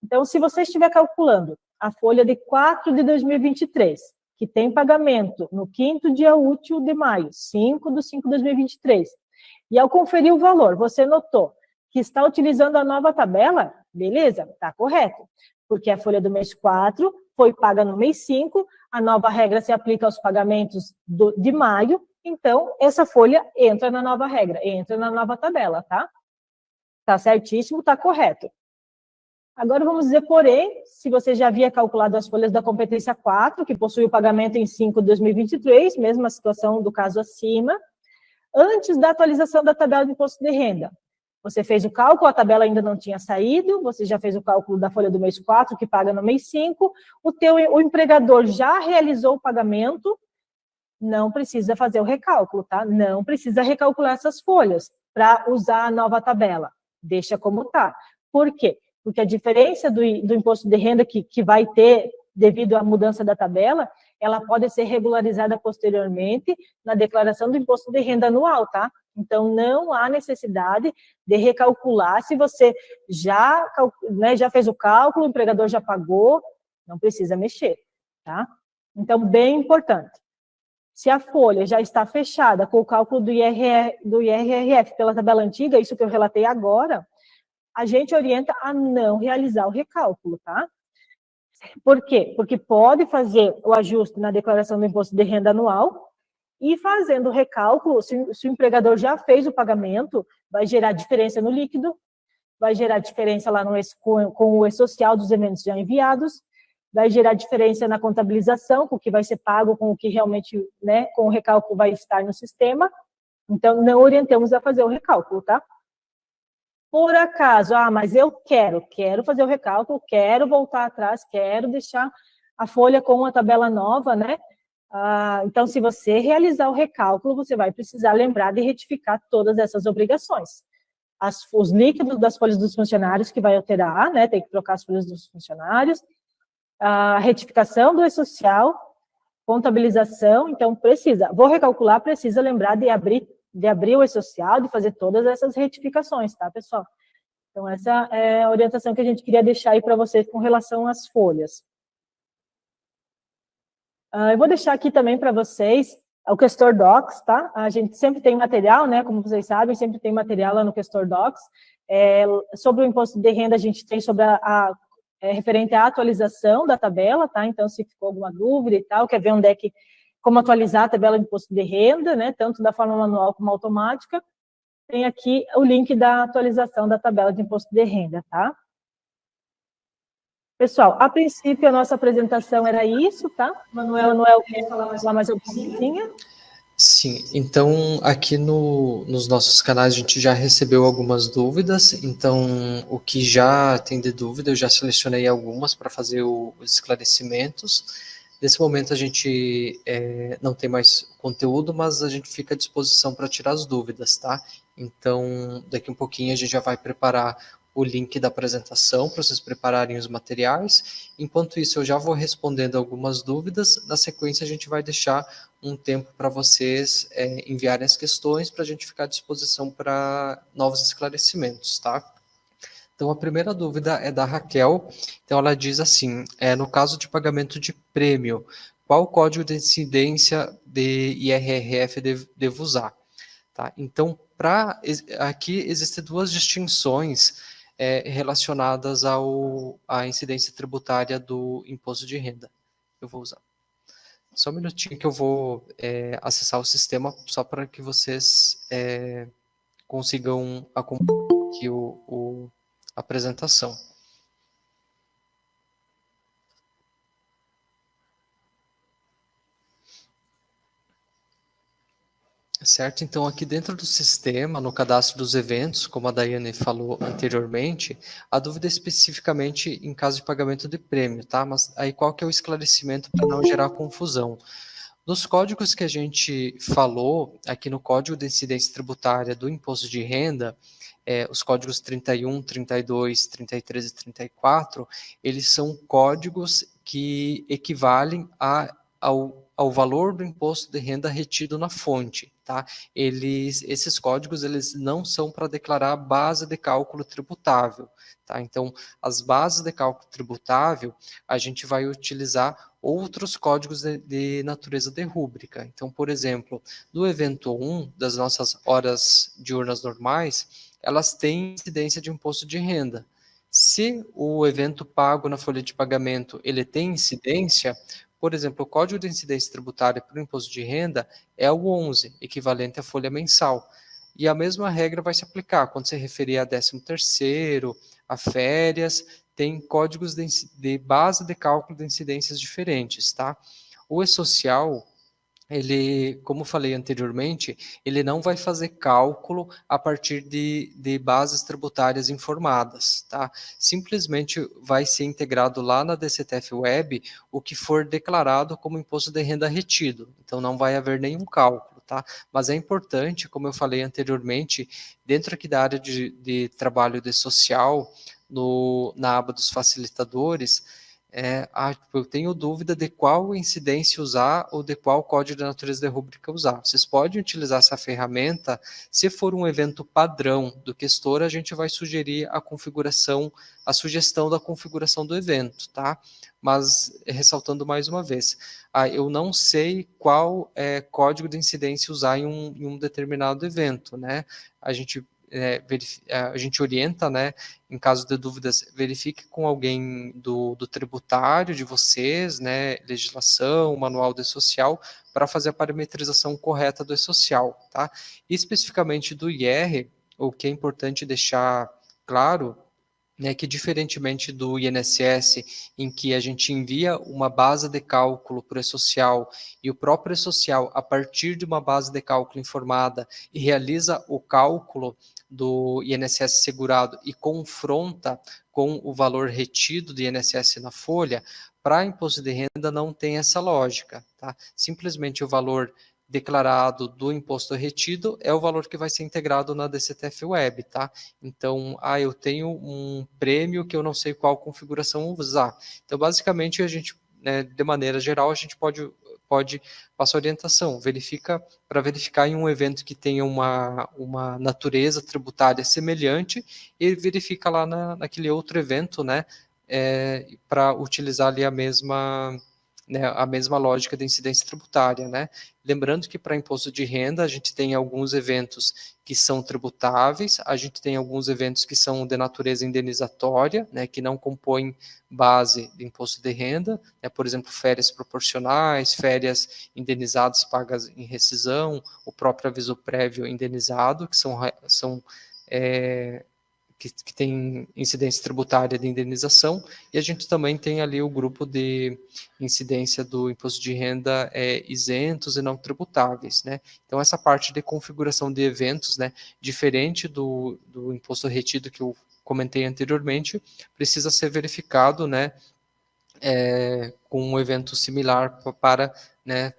Então, se você estiver calculando a folha de 4 de 2023, que tem pagamento no 5º dia útil de maio, 5/5/2023, e ao conferir o valor, você notou que está utilizando a nova tabela, beleza? Está correto, porque a folha do mês 4 foi paga no mês 5, a nova regra se aplica aos pagamentos de maio, então essa folha entra na nova regra, entra na nova tabela, tá? Tá certíssimo, tá correto. Agora vamos dizer, porém, se você já havia calculado as folhas da competência 4, que possui o pagamento em 5/2023, mesma situação do caso acima, antes da atualização da tabela de imposto de renda. Você fez o cálculo, a tabela ainda não tinha saído, você já fez o cálculo da folha do mês 4, que paga no mês 5, o empregador já realizou o pagamento, não precisa fazer o recálculo, tá? Não precisa recalcular essas folhas para usar a nova tabela, deixa como tá. Por quê? Porque a diferença do imposto de renda que vai ter devido à mudança da tabela, ela pode ser regularizada posteriormente na declaração do imposto de renda anual, tá? Então, não há necessidade de recalcular se você já fez o cálculo, o empregador já pagou, não precisa mexer, tá? Então, bem importante. Se a folha já está fechada com o cálculo do IRRF pela tabela antiga, isso que eu relatei agora, a gente orienta a não realizar o recálculo, tá? Por quê? Porque pode fazer o ajuste na declaração do imposto de renda anual e fazendo o recálculo, se o empregador já fez o pagamento, vai gerar diferença no líquido, vai gerar diferença lá com o E-Social dos eventos já enviados, vai gerar diferença na contabilização, com o que vai ser pago, com o que realmente, né, com o recálculo vai estar no sistema. Então, não orientamos a fazer o recálculo, tá? Por acaso, mas eu quero fazer o recálculo, quero voltar atrás, quero deixar a folha com uma tabela nova, né? Então, se você realizar o recálculo, você vai precisar lembrar de retificar todas essas obrigações. Os líquidos das folhas dos funcionários que vai alterar, né? Tem que trocar as folhas dos funcionários, a retificação do E-Social, contabilização, então vou recalcular, precisa lembrar de abrir o E-Social, de fazer todas essas retificações, tá, pessoal? Então, essa é a orientação que a gente queria deixar aí para vocês com relação às folhas. Eu vou deixar aqui também para vocês o Questor Docs, tá? A gente sempre tem material, né? Como vocês sabem, sempre tem material lá no Questor Docs. Sobre o imposto de renda, a gente tem sobre referente à atualização da tabela, tá? Então, se ficou alguma dúvida e tal, quer ver como atualizar a tabela de imposto de renda, né? Tanto da forma manual como automática, tem aqui o link da atualização da tabela de imposto de renda, tá? Pessoal, a princípio a nossa apresentação era isso, tá? Manuel quer falar mais alguma coisinha? Sim, então aqui nos nossos canais a gente já recebeu algumas dúvidas, então o que já tem de dúvida eu já selecionei algumas para fazer os esclarecimentos. Nesse momento a gente não tem mais conteúdo, mas a gente fica à disposição para tirar as dúvidas, tá? Então daqui um pouquinho a gente já vai preparar o link da apresentação para vocês prepararem os materiais. Enquanto isso eu já vou respondendo algumas dúvidas, na sequência a gente vai deixar um tempo para vocês enviarem as questões para a gente ficar à disposição para novos esclarecimentos, tá? Então, a primeira dúvida é da Raquel. Então, ela diz assim, no caso de pagamento de prêmio, qual o código de incidência de IRRF devo usar? Tá? Então, aqui existem duas distinções relacionadas à incidência tributária do imposto de renda. Eu vou usar. Só um minutinho que eu vou acessar o sistema, só para que vocês consigam acompanhar aqui a apresentação. Certo, então aqui dentro do sistema, no cadastro dos eventos, como a Daiane falou anteriormente, a dúvida é especificamente em caso de pagamento de prêmio, tá? Mas aí qual que é o esclarecimento para não gerar confusão? Nos códigos que a gente falou, aqui no Código de Incidência Tributária do Imposto de Renda, os códigos 31, 32, 33 e 34, eles são códigos que equivalem ao valor do imposto de renda retido na fonte, tá? Esses códigos, eles não são para declarar a base de cálculo tributável, tá? Então, as bases de cálculo tributável, a gente vai utilizar outros códigos de natureza de rúbrica. Então, por exemplo, no evento 1 das nossas horas diurnas normais, elas têm incidência de imposto de renda. Se o evento pago na folha de pagamento ele tem incidência, por exemplo, o Código de Incidência Tributária para o Imposto de Renda é o 11, equivalente à folha mensal. E a mesma regra vai se aplicar quando se referir a 13º, a férias, tem códigos de base de cálculo de incidências diferentes, tá? O E-Social, ele, como falei anteriormente, ele não vai fazer cálculo a partir de bases tributárias informadas, tá? Simplesmente vai ser integrado lá na DCTF Web o que for declarado como imposto de renda retido. Então não vai haver nenhum cálculo, tá? Mas é importante, como eu falei anteriormente, dentro aqui da área de trabalho de social, na aba dos facilitadores, eu tenho dúvida de qual incidência usar ou de qual código de natureza de rúbrica usar. Vocês podem utilizar essa ferramenta, se for um evento padrão do questor, a gente vai sugerir a sugestão da configuração do evento, tá? Mas, ressaltando mais uma vez, eu não sei qual código de incidência usar em um determinado evento, né? A gente orienta, né, em caso de dúvidas, verifique com alguém do tributário de vocês, né, legislação, manual do E-Social, para fazer a parametrização correta do E-Social, tá? E especificamente do IR, o que é importante deixar claro, né, que diferentemente do INSS, em que a gente envia uma base de cálculo para o E-Social e o próprio E-Social, a partir de uma base de cálculo informada, e realiza o cálculo do INSS segurado e confronta com o valor retido do INSS na folha, para imposto de renda não tem essa lógica, tá? Simplesmente o valor declarado do imposto retido é o valor que vai ser integrado na DCTF Web, tá? Então, eu tenho um prêmio que eu não sei qual configuração usar. Então, basicamente, a gente, né, de maneira geral, a gente pode passar orientação, para verificar em um evento que tenha uma natureza tributária semelhante, e verifica lá naquele outro evento, né, para utilizar ali a mesma lógica de incidência tributária, né? Lembrando que para imposto de renda a gente tem alguns eventos que são tributáveis, a gente tem alguns eventos que são de natureza indenizatória, né, que não compõem base de imposto de renda, né, por exemplo, férias proporcionais, férias indenizadas pagas em rescisão, o próprio aviso prévio indenizado, que são que tem incidência tributária de indenização, e a gente também tem ali o grupo de incidência do imposto de renda isentos e não tributáveis, né? Então, essa parte de configuração de eventos, né, diferente do imposto retido que eu comentei anteriormente, precisa ser verificado, né, com um evento similar para, né,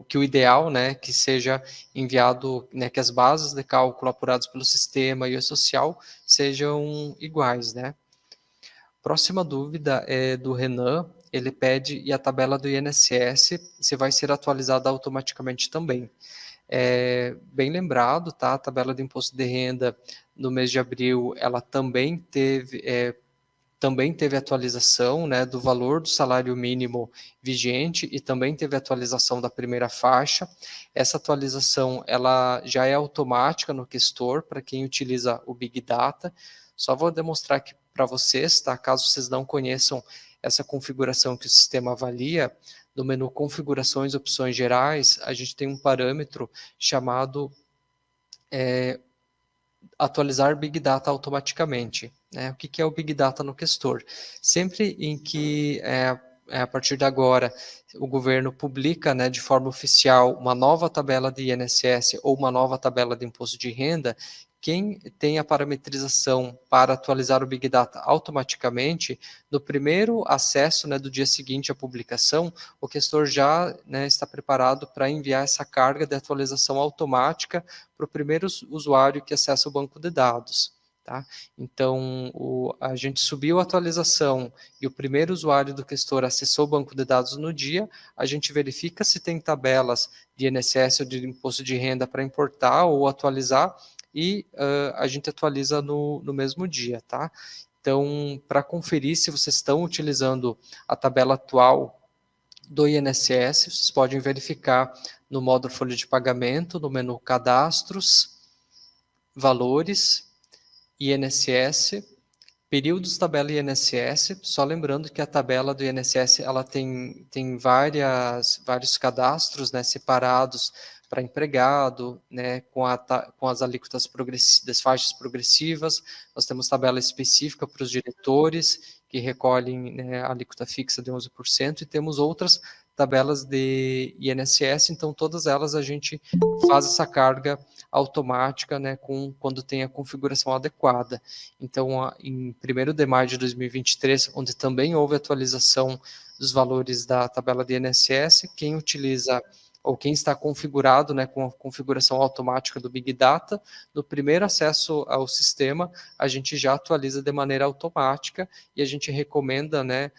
que o ideal, né, que seja enviado, né, que as bases de cálculo apuradas pelo sistema e o social sejam iguais, né. Próxima dúvida é do Renan, ele pede, e a tabela do INSS se vai ser atualizada automaticamente também. Bem lembrado, tá, a tabela do imposto de renda no mês de abril, ela também teve atualização, né, do valor do salário mínimo vigente, e também teve atualização da primeira faixa. Essa atualização ela já é automática no Questor para quem utiliza o Big Data. Só vou demonstrar aqui para vocês, tá, caso vocês não conheçam essa configuração que o sistema avalia. No menu Configurações, Opções Gerais, a gente tem um parâmetro chamado atualizar Big Data automaticamente, né? O que é o Big Data no Questor? Sempre em que, a partir de agora, o governo publica, né, de forma oficial uma nova tabela de INSS ou uma nova tabela de imposto de renda, quem tem a parametrização para atualizar o Big Data automaticamente, no primeiro acesso, né, do dia seguinte à publicação, o Questor já, né, está preparado para enviar essa carga de atualização automática para o primeiro usuário que acessa o banco de dados. Tá? Então, a gente subiu a atualização e o primeiro usuário do Questor acessou o banco de dados no dia, a gente verifica se tem tabelas de INSS ou de imposto de renda para importar ou atualizar, e a gente atualiza no mesmo dia. Tá? Então, para conferir se vocês estão utilizando a tabela atual do INSS, vocês podem verificar no módulo folha de pagamento, no menu Cadastros, Valores, INSS, Períodos tabela INSS, só lembrando que a tabela do INSS ela tem vários cadastros, né, separados para empregado, né, com as alíquotas das faixas progressivas. Nós temos tabela específica para os diretores, que recolhem, né, a alíquota fixa de 11%, e temos outras tabelas de INSS, então todas elas a gente faz essa carga automática, né, quando tem a configuração adequada. Então, em 1º de maio de 2023, onde também houve atualização dos valores da tabela de INSS, quem utiliza ou quem está configurado, né, com a configuração automática do Big Data, no primeiro acesso ao sistema, a gente já atualiza de maneira automática, e a gente recomenda, né,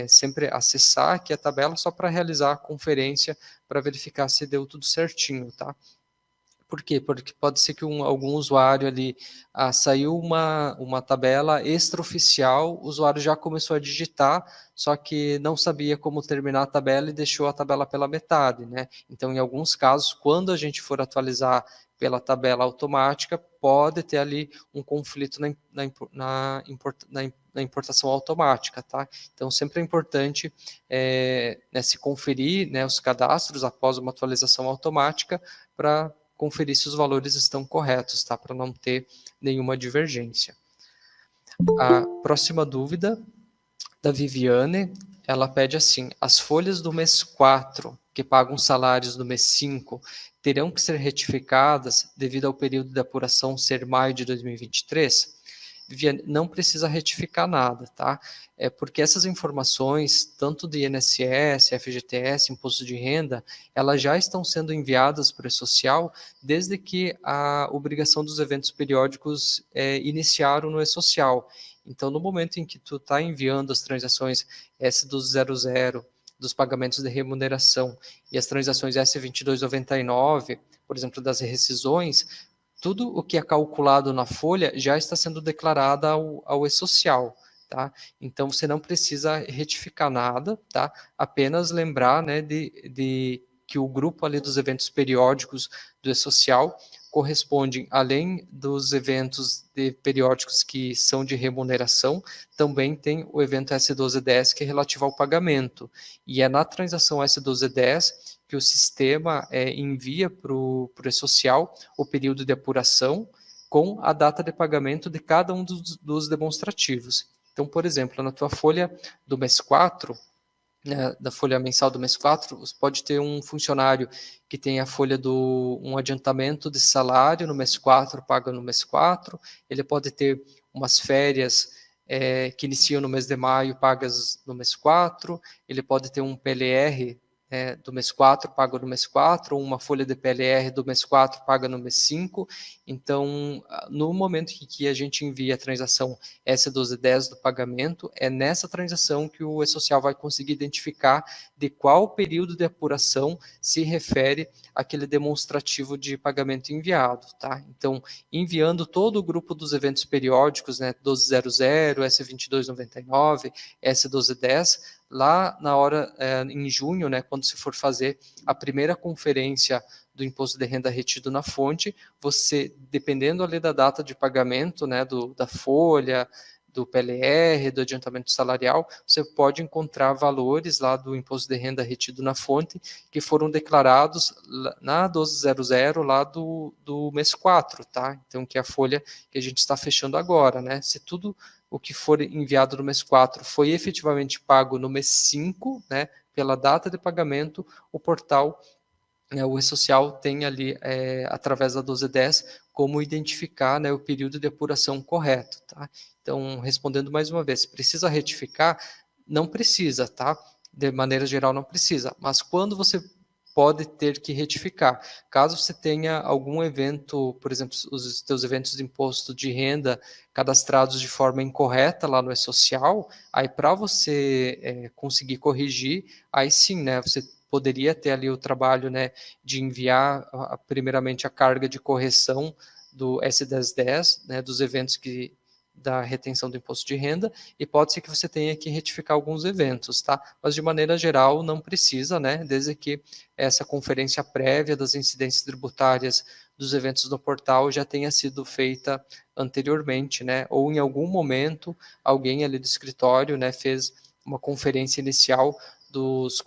sempre acessar aqui a tabela só para realizar a conferência, para verificar se deu tudo certinho, tá? Por quê? Porque pode ser que algum usuário ali, saiu uma tabela extraoficial, o usuário já começou a digitar, só que não sabia como terminar a tabela e deixou a tabela pela metade, né? Então, em alguns casos, quando a gente for atualizar pela tabela automática, pode ter ali um conflito na importação automática, tá? Então, sempre é importante né, se conferir, né, os cadastros após uma atualização automática, para conferir se os valores estão corretos, tá? Para não ter nenhuma divergência. A próxima dúvida da Viviane, ela pede assim: as folhas do mês 4, que pagam salários do mês 5, terão que ser retificadas devido ao período de apuração ser maio de 2023? Viviane, não precisa retificar nada, tá? É porque essas informações, tanto do INSS, FGTS, Imposto de Renda, elas já estão sendo enviadas para o E-Social desde que a obrigação dos eventos periódicos iniciaram no E-Social. Então, no momento em que tu está enviando as transações S200, dos pagamentos de remuneração, e as transações S2299, por exemplo, das rescisões, tudo o que é calculado na folha já está sendo declarado ao E-Social, tá? Então, você não precisa retificar nada, tá? Apenas lembrar, né, de que o grupo ali dos eventos periódicos do E-Social corresponde, além dos eventos periódicos que são de remuneração, também tem o evento S1210, que é relativo ao pagamento. E é na transação S1210 que o sistema envia para o E-Social o período de apuração com a data de pagamento de cada um dos demonstrativos. Então, por exemplo, na tua folha do mês 4, né, da folha mensal do mês 4, você pode ter um funcionário que tem a folha um adiantamento de salário no mês 4, paga no mês 4, ele pode ter umas férias que iniciam no mês de maio, pagas no mês 4, ele pode ter um PLR do mês 4, paga no mês 4, ou uma folha de PLR do mês 4, paga no mês 5. Então, no momento em que a gente envia a transação S1210 do pagamento, é nessa transação que o E-Social vai conseguir identificar de qual período de apuração se refere aquele demonstrativo de pagamento enviado, tá? Então, enviando todo o grupo dos eventos periódicos, né, 1200, S2299, S1210, lá na hora, em junho, né, quando se for fazer a primeira conferência do imposto de renda retido na fonte, você, dependendo ali da data de pagamento, né, da folha, do PLR, do adiantamento salarial, você pode encontrar valores lá do imposto de renda retido na fonte que foram declarados na 1200 lá do mês 4, tá? Então, que é a folha que a gente está fechando agora, né? Se tudo o que for enviado no mês 4 foi efetivamente pago no mês 5, né, pela data de pagamento, o portal, o E-Social tem ali, através da 1210, como identificar, né, o período de apuração correto, tá? Então, respondendo mais uma vez, precisa retificar? Não precisa, tá? De maneira geral, não precisa. Mas quando você pode ter que retificar? Caso você tenha algum evento, por exemplo, os teus eventos de imposto de renda cadastrados de forma incorreta lá no E-Social, aí para você conseguir corrigir, aí sim, né, você poderia ter ali o trabalho, né, de enviar primeiramente a carga de correção do S1010, né, dos eventos da retenção do imposto de renda, e pode ser que você tenha que retificar alguns eventos, tá? Mas de maneira geral não precisa, né, desde que essa conferência prévia das incidências tributárias dos eventos no portal já tenha sido feita anteriormente, né, ou em algum momento alguém ali do escritório, né, fez uma conferência inicial dos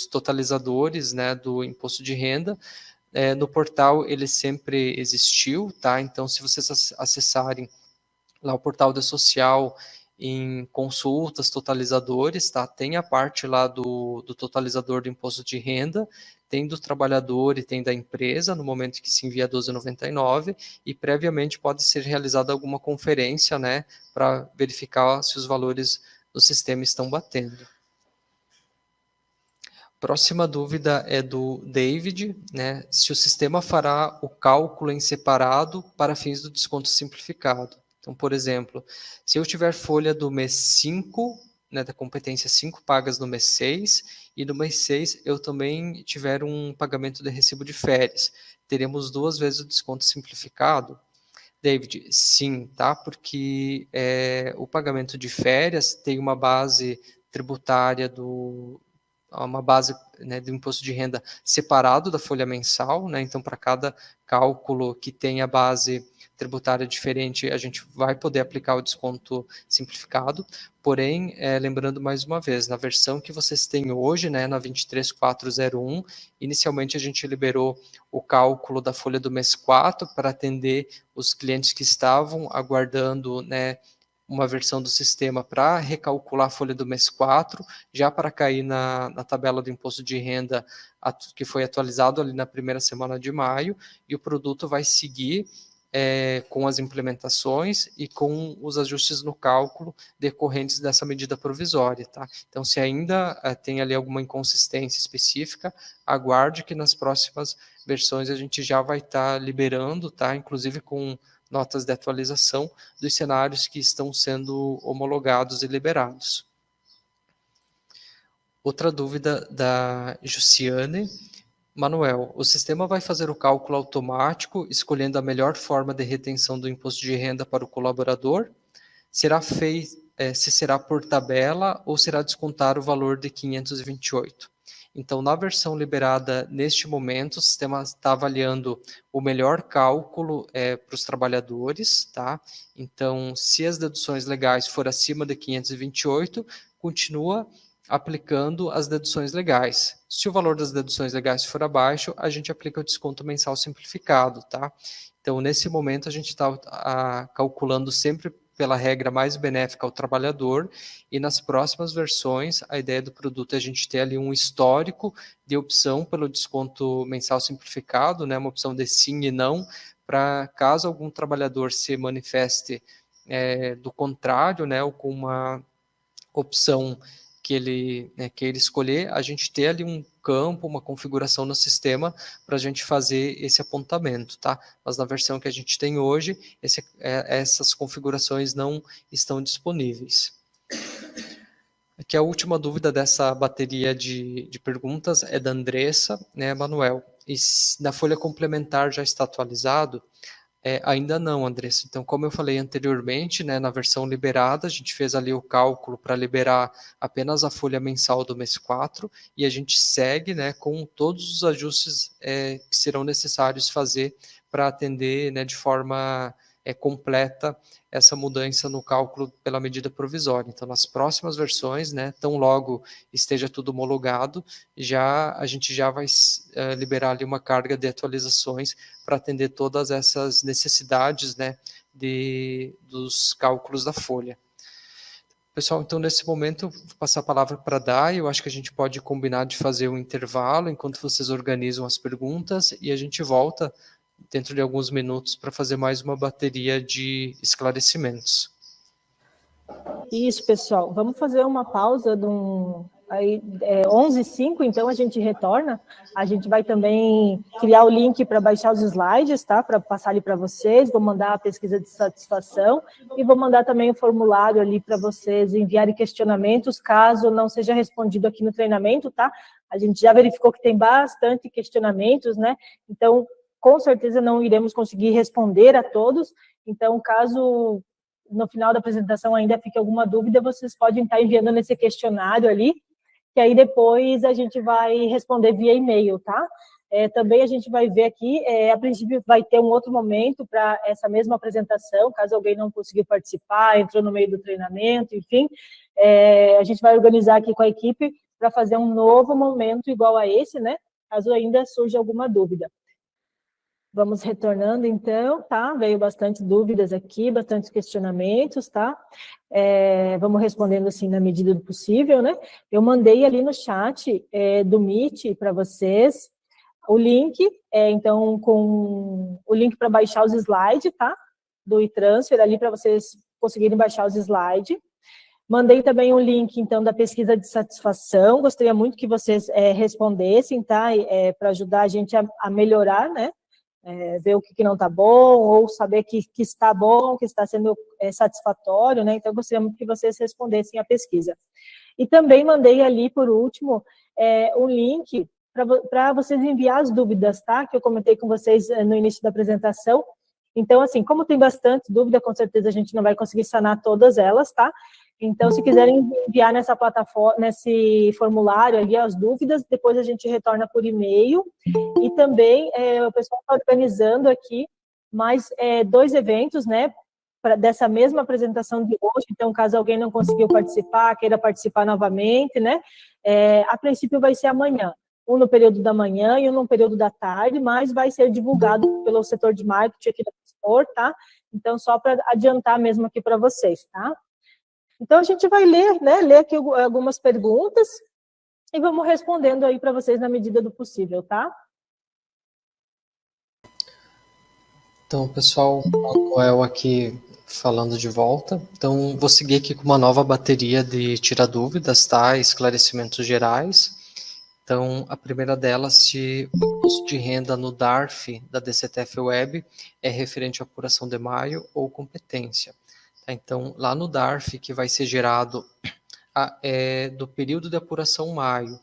totalizadores, né, do imposto de renda. No portal ele sempre existiu, tá? Então, se vocês acessarem lá o portal do E-Social em consultas, totalizadores, tá? Tem a parte lá do totalizador do imposto de renda, tem do trabalhador e tem da empresa, no momento que se envia 1299, e previamente pode ser realizada alguma conferência, né, para verificar se os valores do sistema estão batendo. Próxima dúvida é do David, né? Se o sistema fará o cálculo em separado para fins do desconto simplificado. Então, por exemplo, se eu tiver folha do mês 5, né, da competência 5 pagas no mês 6, e no mês 6 eu também tiver um pagamento de recibo de férias, teremos 2 vezes o desconto simplificado? David, sim, tá? Porque o pagamento de férias tem uma base tributária uma base, né, do imposto de renda separado da folha mensal, né? Então, para cada cálculo que tenha base tributária diferente, a gente vai poder aplicar o desconto simplificado. Porém, lembrando mais uma vez, na versão que vocês têm hoje, né, na 23401, inicialmente a gente liberou o cálculo da folha do mês 4 para atender os clientes que estavam aguardando, né, uma versão do sistema para recalcular a folha do mês 4, já para cair na tabela do imposto de renda que foi atualizado ali na primeira semana de maio, e o produto vai seguir com as implementações e com os ajustes no cálculo decorrentes dessa medida provisória, tá? Então, se ainda tem ali alguma inconsistência específica, aguarde que nas próximas versões a gente já vai estar liberando, tá? Inclusive com notas de atualização dos cenários que estão sendo homologados e liberados. Outra dúvida da Jussiane. Manuel, o sistema vai fazer o cálculo automático, escolhendo a melhor forma de retenção do imposto de renda para o colaborador? Se será por tabela ou será descontar o valor de 528? Então, na versão liberada neste momento, o sistema está avaliando o melhor cálculo para os trabalhadores, tá? Então, se as deduções legais for acima de 528, continua aplicando as deduções legais. Se o valor das deduções legais for abaixo, a gente aplica o desconto mensal simplificado, tá? Então, nesse momento, a gente está calculando sempre pela regra mais benéfica ao trabalhador, e nas próximas versões, a ideia do produto é a gente ter ali um histórico de opção pelo desconto mensal simplificado, né, uma opção de sim e não, para caso algum trabalhador se manifeste do contrário, né, ou com uma opção que ele escolher, a gente ter ali um campo, uma configuração no sistema para a gente fazer esse apontamento, tá? Mas na versão que a gente tem hoje, essas configurações não estão disponíveis. Aqui a última dúvida dessa bateria de perguntas é da Andressa, né, Manuel? E na folha complementar já está atualizado? Ainda não, Andressa. Então, como eu falei anteriormente, né, na versão liberada, a gente fez ali o cálculo para liberar apenas a folha mensal do mês 4, e a gente segue, né, com todos os ajustes que serão necessários fazer para atender, né, de forma completa essa mudança no cálculo pela medida provisória. Então, nas próximas versões, né, tão logo esteja tudo homologado, a gente já vai liberar ali uma carga de atualizações para atender todas essas necessidades, né, dos cálculos da folha. Pessoal, então nesse momento vou passar a palavra para a Dai. Eu acho que a gente pode combinar de fazer um intervalo enquanto vocês organizam as perguntas, e a gente volta dentro de alguns minutos para fazer mais uma bateria de esclarecimentos. Isso, pessoal. Vamos fazer uma pausa de 11h05, então a gente retorna. A gente vai também criar o link para baixar os slides, tá? Para passar ali para vocês. Vou mandar a pesquisa de satisfação e vou mandar também o formulário ali para vocês enviarem questionamentos, caso não seja respondido aqui no treinamento, tá? A gente já verificou que tem bastante questionamentos, né? Então, com certeza não iremos conseguir responder a todos. Então, caso no final da apresentação ainda fique alguma dúvida, vocês podem estar enviando nesse questionário ali, que aí depois a gente vai responder via e-mail, tá? Também a gente vai ver aqui, a princípio vai ter um outro momento para essa mesma apresentação, caso alguém não conseguiu participar, entrou no meio do treinamento, enfim, a gente vai organizar aqui com a equipe para fazer um novo momento igual a esse, né? Caso ainda surja alguma dúvida. Vamos retornando, então, tá? Veio bastante dúvidas aqui, bastante questionamentos, tá? Vamos respondendo, assim, na medida do possível, né? Eu mandei ali no chat do Meet para vocês o link, então, com o link para baixar os slides, tá? Do e-transfer ali para vocês conseguirem baixar os slides. Mandei também um link, então, da pesquisa de satisfação. Gostaria muito que vocês respondessem, tá? Para ajudar a gente a melhorar, né? Ver o que não está bom, ou saber que está bom, que está sendo satisfatório, né? Então, eu gostaria muito que vocês respondessem a pesquisa. E também mandei ali, por último, um link para vocês enviar as dúvidas, tá? Que eu comentei com vocês no início da apresentação. Então, assim, como tem bastante dúvida, com certeza a gente não vai conseguir sanar todas elas, tá? Então, se quiserem enviar nessa plataforma, nesse formulário ali as dúvidas, depois a gente retorna por e-mail. E também o pessoal está organizando aqui mais 2 eventos, né, dessa mesma apresentação de hoje. Então, caso alguém não conseguiu participar, queira participar novamente, né, a princípio vai ser amanhã. Um no período da manhã e um no período da tarde, mas vai ser divulgado pelo setor de marketing aqui da Expor, tá? Então, só para adiantar mesmo aqui para vocês, tá? Então, a gente vai ler, né, ler aqui algumas perguntas e vamos respondendo aí para vocês na medida do possível, tá? Então, pessoal, o Noel aqui falando de volta. Então, vou seguir aqui com uma nova bateria de tirar dúvidas, tá? Esclarecimentos gerais. Então, a primeira delas, se o imposto de renda no DARF da DCTF Web é referente à apuração de maio ou competência. Tá? Então, lá no DARF, que vai ser gerado do período de apuração maio.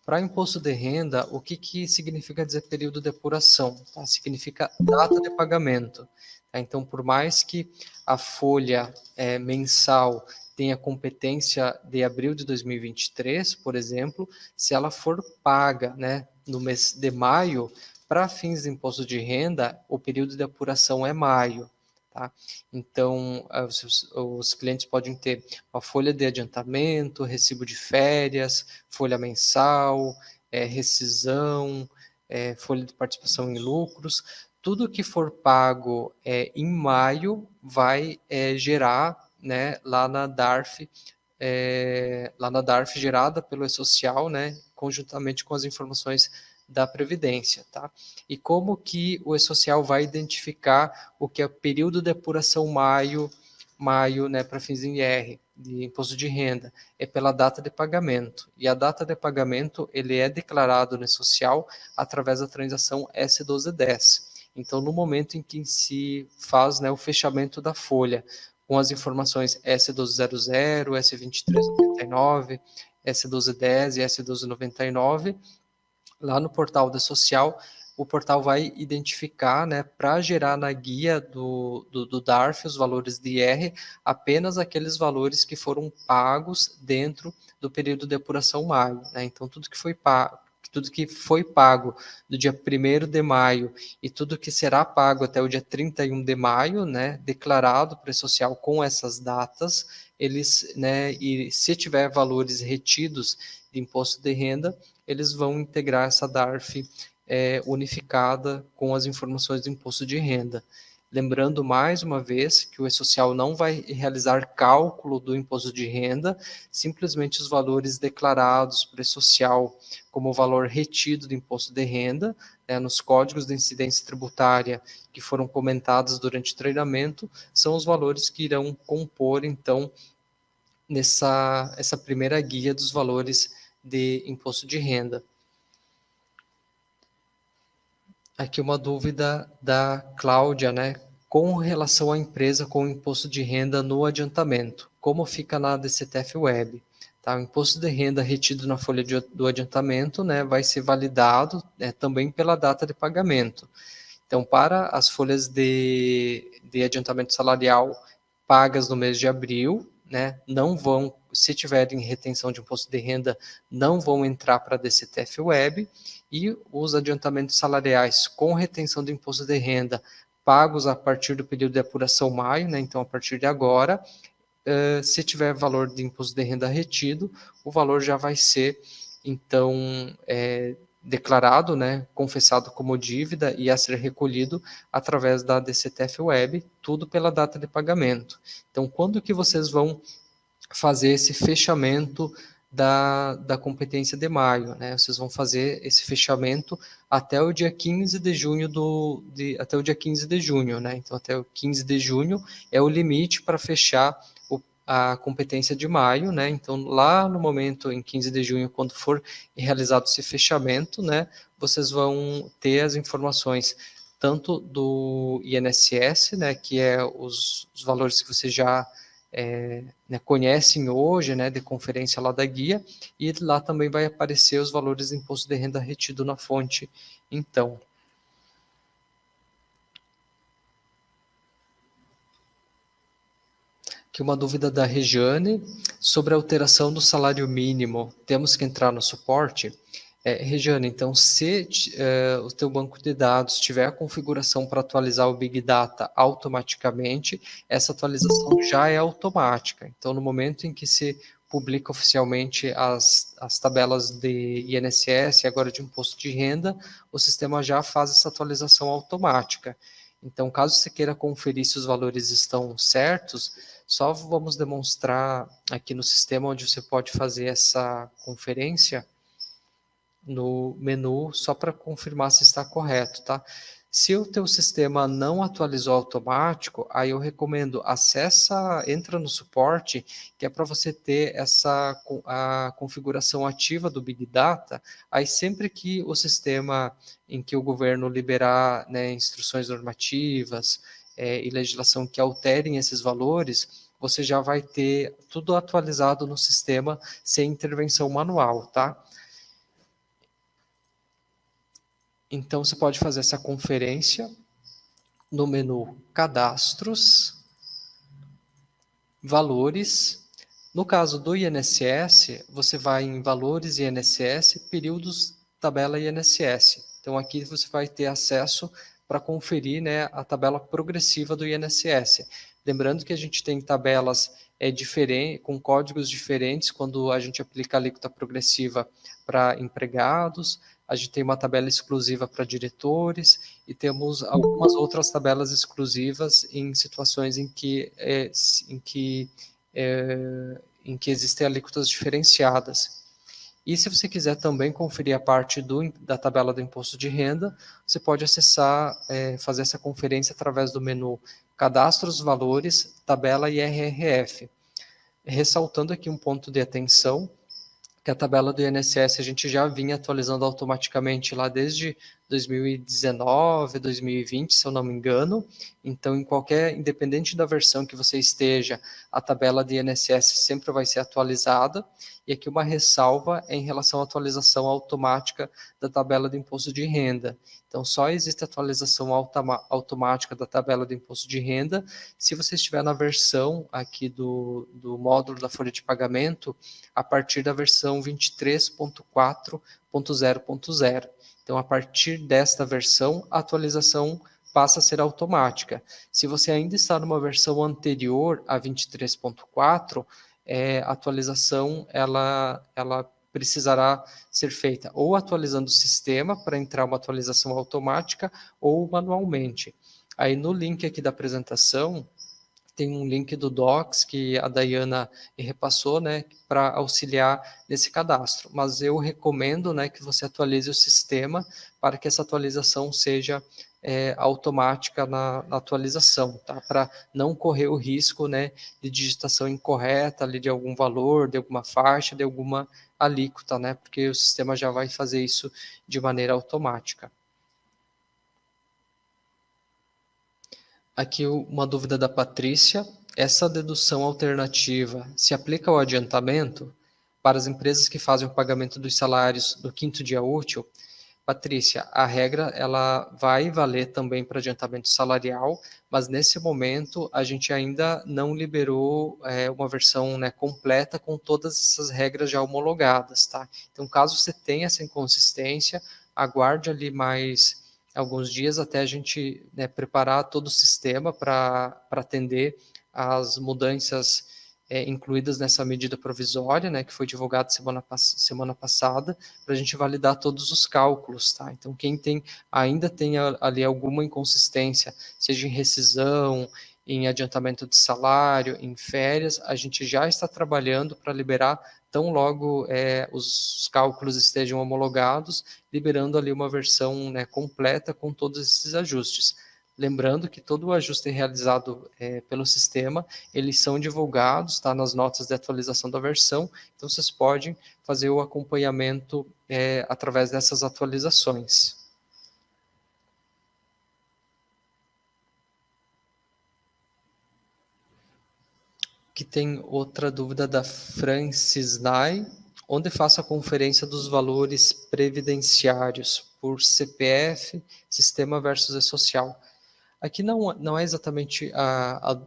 Para imposto de renda, o que significa dizer período de apuração? Tá? Significa data de pagamento. Tá? Então, por mais que a folha mensal tenha competência de abril de 2023, por exemplo, se ela for paga, né, no mês de maio, para fins de imposto de renda, o período de apuração é maio. Tá? Então, os clientes podem ter uma folha de adiantamento, recibo de férias, folha mensal, rescisão, folha de participação em lucros. Tudo que for pago em maio vai gerar, né, lá na DARF gerada pelo E-Social, né, conjuntamente com as informações da Previdência, tá? E como que o E-Social vai identificar o que é o período de apuração maio, né, para fins em IR, de imposto de renda? É pela data de pagamento. E a data de pagamento, ele é declarado no E-Social através da transação S1210. Então, no momento em que se faz, né, o fechamento da folha, com as informações S1200, S2399, S1210 e S1299, lá no portal da Social, o portal vai identificar, né, para gerar na guia do DARF os valores de IR, apenas aqueles valores que foram pagos dentro do período de apuração maio. Né? Então, tudo que foi pago do dia 1º de maio e tudo que será pago até o dia 31 de maio, né, declarado para o social com essas datas, eles, né, e se tiver valores retidos de imposto de renda, eles vão integrar essa DARF unificada com as informações do imposto de renda. Lembrando mais uma vez que o E-Social não vai realizar cálculo do imposto de renda, simplesmente os valores declarados para o E-Social como valor retido do imposto de renda, né, nos códigos de incidência tributária que foram comentados durante o treinamento, são os valores que irão compor, então, essa primeira guia dos valores de imposto de renda. Aqui uma dúvida da Cláudia, né? Com relação à empresa com o imposto de renda no adiantamento, como fica na DCTF Web? Tá? O imposto de renda retido na folha do adiantamento, né, vai ser validado também pela data de pagamento. Então, para as folhas de adiantamento salarial pagas no mês de abril, né, não vão, se tiverem retenção de imposto de renda, não vão entrar para a DCTF Web, e os adiantamentos salariais com retenção do imposto de renda pagos a partir do período de apuração maio, né, então a partir de agora, se tiver valor de imposto de renda retido, o valor já vai ser, então, declarado, né, confessado como dívida e a ser recolhido através da DCTF Web, tudo pela data de pagamento. Então, quando que vocês vão fazer esse fechamento da competência de maio, né? Vocês vão fazer esse fechamento até o dia 15 de junho até o dia 15 de junho, né? Então, até o 15 de junho é o limite para fechar a competência de maio, né? Então, lá no momento, em 15 de junho, quando for realizado esse fechamento, né? Vocês vão ter as informações tanto do INSS, né? Que é os valores que vocês já né, conhecem hoje, né, de conferência lá da guia, e lá também vai aparecer os valores de imposto de renda retido na fonte, então. Aqui uma dúvida da Regiane sobre a alteração do salário mínimo. Temos que entrar no suporte? Regiane, então, se o teu banco de dados tiver a configuração para atualizar o Big Data automaticamente, essa atualização já é automática. Então, no momento em que se publica oficialmente as tabelas de INSS e agora de imposto de renda, o sistema já faz essa atualização automática. Então, caso você queira conferir se os valores estão certos, só vamos demonstrar aqui no sistema onde você pode fazer essa conferência no menu, só para confirmar se está correto, tá? Se o teu sistema não atualizou automático, aí eu recomendo entra no suporte, que é para você ter a configuração ativa do Big Data, aí sempre que o sistema em que o governo liberar, né, instruções normativas e legislação que alterem esses valores, você já vai ter tudo atualizado no sistema sem intervenção manual, tá? Então, você pode fazer essa conferência no menu Cadastros, Valores. No caso do INSS, você vai em Valores INSS, Períodos, Tabela INSS. Então, aqui você vai ter acesso para conferir, né, a tabela progressiva do INSS. Lembrando que a gente tem tabelas com códigos diferentes quando a gente aplica a alíquota progressiva para empregados, a gente tem uma tabela exclusiva para diretores e temos algumas outras tabelas exclusivas em situações em que existem alíquotas diferenciadas. E se você quiser também conferir a parte da tabela do imposto de renda, você pode acessar, fazer essa conferência através do menu Cadastros, Valores, Tabela IRRF. Ressaltando aqui um ponto de atenção, que a tabela do INSS a gente já vinha atualizando automaticamente lá desde 2019, 2020, se eu não me engano. Então, independente da versão que você esteja, a tabela do INSS sempre vai ser atualizada. E aqui uma ressalva em relação à atualização automática da tabela do imposto de renda. Então, só existe atualização automática da tabela do imposto de renda se você estiver na versão aqui do módulo da folha de pagamento a partir da versão 23.4.0.0. Então, a partir desta versão, a atualização passa a ser automática. Se você ainda está numa versão anterior a 23.4, a atualização ela precisará ser feita ou atualizando o sistema para entrar uma atualização automática ou manualmente. Aí no link aqui da apresentação, tem um link do Docs que a Dayana repassou, né, para auxiliar nesse cadastro. Mas eu recomendo, né, que você atualize o sistema para que essa atualização seja automática na atualização, tá? Para não correr o risco, né, de digitação incorreta ali de algum valor, de alguma faixa, de alguma alíquota, né? Porque o sistema já vai fazer isso de maneira automática. Aqui uma dúvida da Patrícia. Essa dedução alternativa se aplica ao adiantamento para as empresas que fazem o pagamento dos salários no 5º dia útil? Patrícia, a regra ela vai valer também para adiantamento salarial, mas nesse momento a gente ainda não liberou uma versão, né, completa com todas essas regras já homologadas, tá? Então, caso você tenha essa inconsistência, aguarde ali mais alguns dias até a gente, né, preparar todo o sistema para atender as mudanças incluídas nessa medida provisória, né, que foi divulgada semana passada, para a gente validar todos os cálculos, tá? Então, quem ainda tem ali alguma inconsistência, seja em rescisão, em adiantamento de salário, em férias, a gente já está trabalhando para liberar tão logo os cálculos estejam homologados, liberando ali uma versão, né, completa com todos esses ajustes. Lembrando que todo o ajuste realizado pelo sistema, eles são divulgados, tá, nas notas de atualização da versão, então vocês podem fazer o acompanhamento através dessas atualizações. Aqui tem outra dúvida da Francis Nai, onde faço a conferência dos valores previdenciários por CPF, sistema versus e-social. Aqui não é exatamente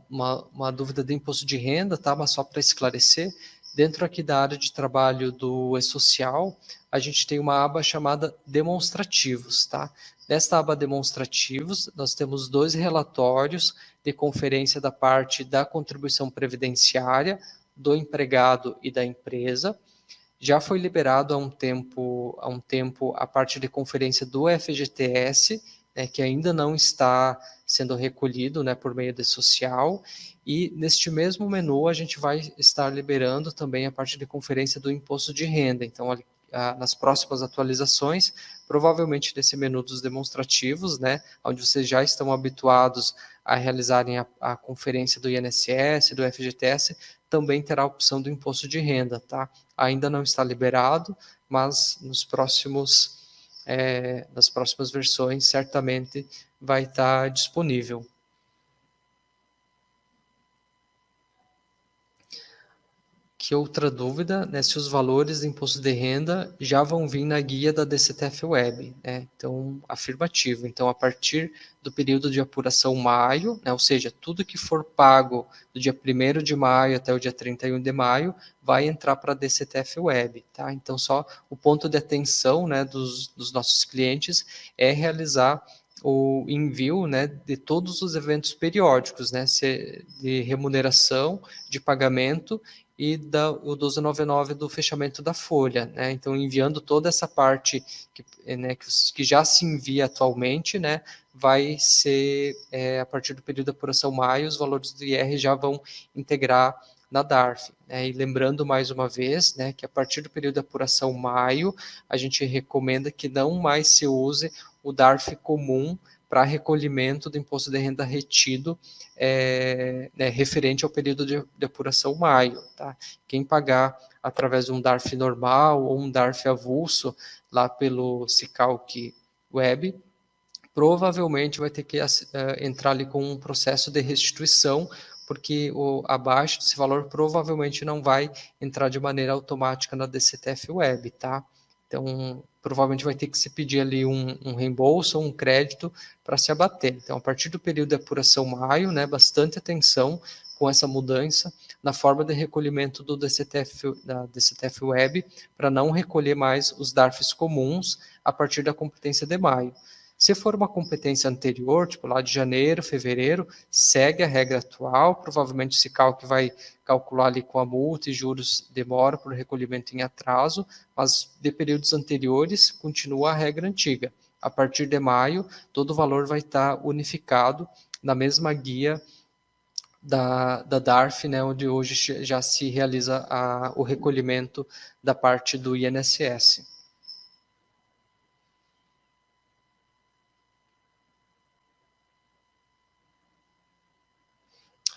uma dúvida de imposto de renda, tá? Mas só para esclarecer, dentro aqui da área de trabalho do E-Social, a gente tem uma aba chamada demonstrativos, tá? Nesta aba demonstrativos, nós temos 2 relatórios de conferência da parte da contribuição previdenciária, do empregado e da empresa. Já foi liberado há um tempo a parte de conferência do FGTS, né, que ainda não está sendo recolhido, né, por meio de social, e neste mesmo menu a gente vai estar liberando também a parte de conferência do imposto de renda. Então, nas próximas atualizações, provavelmente nesse menu dos demonstrativos, né, onde vocês já estão habituados a realizarem a conferência do INSS, do FGTS, também terá a opção do imposto de renda, tá? Ainda não está liberado, mas nas próximas versões certamente vai estar disponível. Que outra dúvida, né, se os valores de imposto de renda já vão vir na guia da DCTF Web, né? Então, afirmativo. Então, a partir do período de apuração maio, né, ou seja, tudo que for pago do dia 1º de maio até o dia 31 de maio, vai entrar para a DCTF Web, tá? Então, só o ponto de atenção, né, dos nossos clientes é realizar o envio, né, de todos os eventos periódicos, né, de remuneração, de pagamento e o 1299 do fechamento da folha, né? Então, enviando toda essa parte que já se envia atualmente, né? Vai ser, a partir do período de apuração maio, os valores do IR já vão integrar na DARF, né? E lembrando mais uma vez, né, que a partir do período de apuração maio, a gente recomenda que não mais se use o DARF comum para recolhimento do imposto de renda retido referente ao período de apuração maio. Tá? Quem pagar através de um DARF normal ou um DARF avulso lá pelo Cicalc Web, provavelmente vai ter que entrar ali com um processo de restituição, porque abaixo desse valor provavelmente não vai entrar de maneira automática na DCTF Web, tá? Então, provavelmente vai ter que se pedir ali um reembolso ou um crédito para se abater. Então, a partir do período de apuração maio, né, bastante atenção com essa mudança na forma de recolhimento da DCTF Web, para não recolher mais os DARFs comuns a partir da competência de maio. Se for uma competência anterior, tipo lá de janeiro, fevereiro, segue a regra atual, provavelmente o Cicalc vai calcular ali com a multa e juros demora por recolhimento em atraso, mas de períodos anteriores continua a regra antiga. A partir de maio, todo o valor vai estar unificado na mesma guia da DARF, né, onde hoje já se realiza o recolhimento da parte do INSS.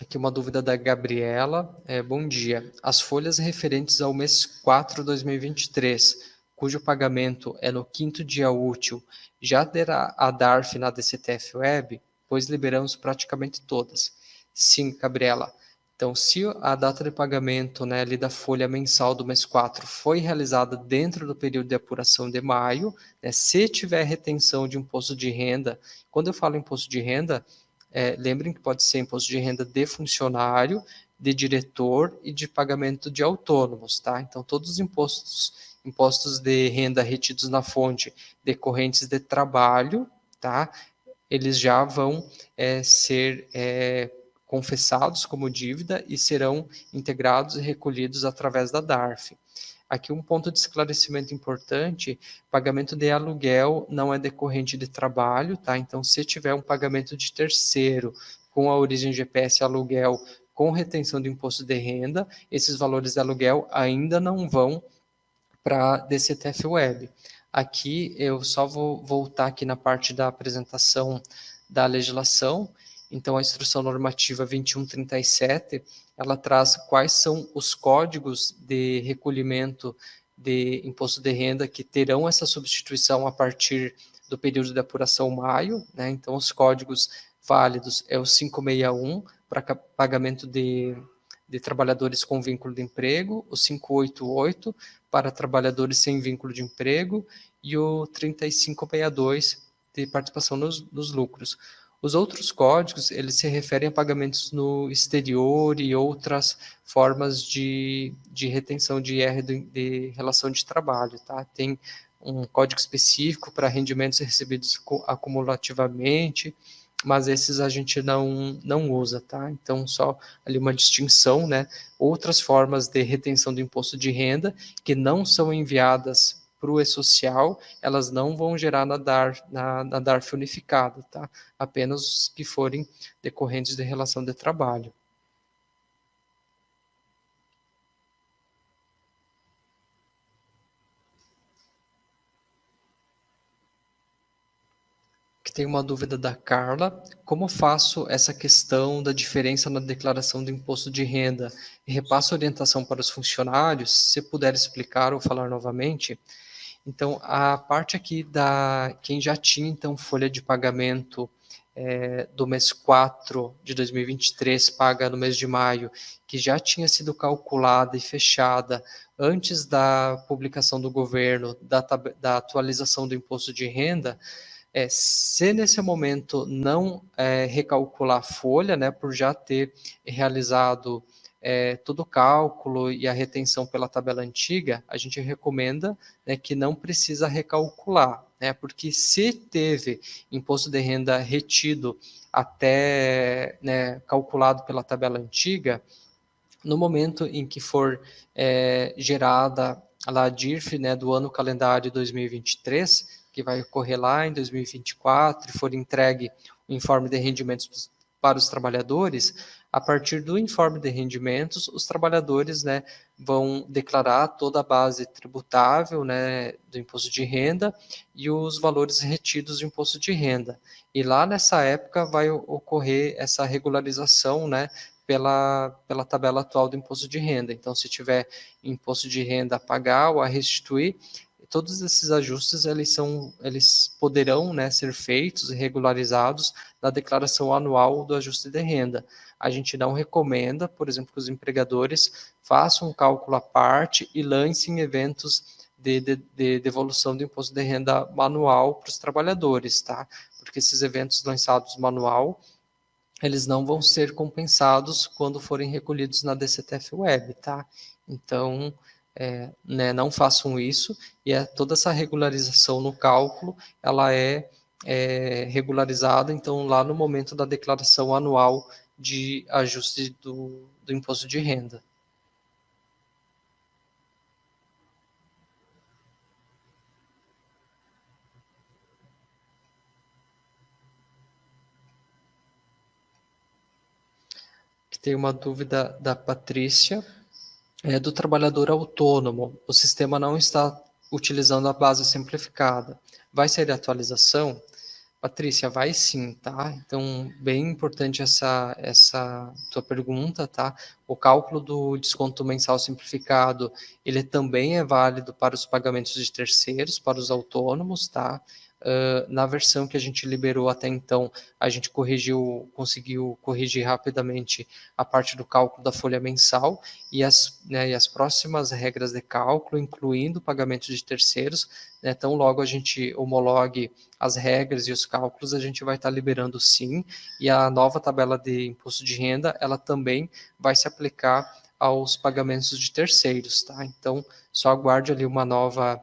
Aqui uma dúvida da Gabriela. Bom dia. As folhas referentes ao mês 4 de 2023, cujo pagamento é no 5º dia útil, já terá a DARF na DCTF Web? Pois liberamos praticamente todas. Sim, Gabriela. Então, se a data de pagamento, né, ali da folha mensal do mês 4 foi realizada dentro do período de apuração de maio, né, se tiver retenção de imposto de renda, quando eu falo imposto de renda, lembrem que pode ser imposto de renda de funcionário, de diretor e de pagamento de autônomos, tá? Então, todos os impostos de renda retidos na fonte decorrentes de trabalho, tá? Eles já vão ser confessados como dívida e serão integrados e recolhidos através da DARF. Aqui um ponto de esclarecimento importante: pagamento de aluguel não é decorrente de trabalho, tá? Então, se tiver um pagamento de terceiro com a origem GPS aluguel com retenção do imposto de renda, esses valores de aluguel ainda não vão para a DCTF Web. Aqui eu só vou voltar aqui na parte da apresentação da legislação. Então, a Instrução Normativa 2137, ela traz quais são os códigos de recolhimento de imposto de renda que terão essa substituição a partir do período de apuração maio, né? Então, os códigos válidos é o 561 para pagamento de trabalhadores com vínculo de emprego, o 588 para trabalhadores sem vínculo de emprego e o 3562 de participação nos lucros. Os outros códigos, eles se referem a pagamentos no exterior e outras formas de retenção de IR de relação de trabalho, tá? Tem um código específico para rendimentos recebidos acumulativamente, mas esses a gente não usa, tá? Então, só ali uma distinção, né? Outras formas de retenção do imposto de renda que não são enviadas para o e-social, elas não vão gerar na DARF unificada, tá? Apenas os que forem decorrentes de relação de trabalho. Que tem uma dúvida da Carla, como faço essa questão da diferença na declaração do imposto de renda? E repasso a orientação para os funcionários, se puder explicar ou falar novamente. Então, a parte aqui da quem já tinha, então, folha de pagamento do mês 4 de 2023, paga no mês de maio, que já tinha sido calculada e fechada antes da publicação do governo, da atualização do imposto de renda, se nesse momento não recalcular a folha, né, por já ter realizado todo o cálculo e a retenção pela tabela antiga, a gente recomenda, né, que não precisa recalcular, né, porque se teve imposto de renda retido até, né, calculado pela tabela antiga, no momento em que for gerada a DIRF, né, do ano calendário 2023, que vai ocorrer lá em 2024, e for entregue o informe de rendimentos para os trabalhadores, a partir do informe de rendimentos, os trabalhadores, né, vão declarar toda a base tributável, né, do imposto de renda e os valores retidos de imposto de renda. E lá nessa época vai ocorrer essa regularização, né, pela tabela atual do imposto de renda. Então, se tiver imposto de renda a pagar ou a restituir, todos esses ajustes eles poderão, né, ser feitos e regularizados na declaração anual do ajuste de renda. A gente não recomenda, por exemplo, que os empregadores façam um cálculo à parte e lancem eventos de devolução do imposto de renda manual para os trabalhadores, tá? Porque esses eventos lançados manual, eles não vão ser compensados quando forem recolhidos na DCTF Web, tá? Então, né, não façam isso, e toda essa regularização no cálculo, ela regularizada, então, lá no momento da declaração anual de ajuste do imposto de renda. Tem uma dúvida da Patrícia, do trabalhador autônomo. O sistema não está utilizando a base simplificada. Vai sair a atualização? Patrícia, vai sim, tá? Então, bem importante essa tua pergunta, tá? O cálculo do desconto mensal simplificado, ele também é válido para os pagamentos de terceiros, para os autônomos, tá? Na versão que a gente liberou até então, a gente conseguiu corrigir rapidamente a parte do cálculo da folha mensal e as próximas regras de cálculo, incluindo pagamentos de terceiros, né, tão logo a gente homologue as regras e os cálculos, a gente vai estar liberando sim, e a nova tabela de imposto de renda, ela também vai se aplicar aos pagamentos de terceiros, tá? Então, só aguarde ali uma nova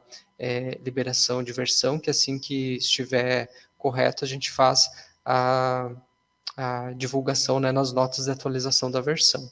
liberação de versão, que assim que estiver correto, a gente faz a divulgação, né, nas notas de atualização da versão.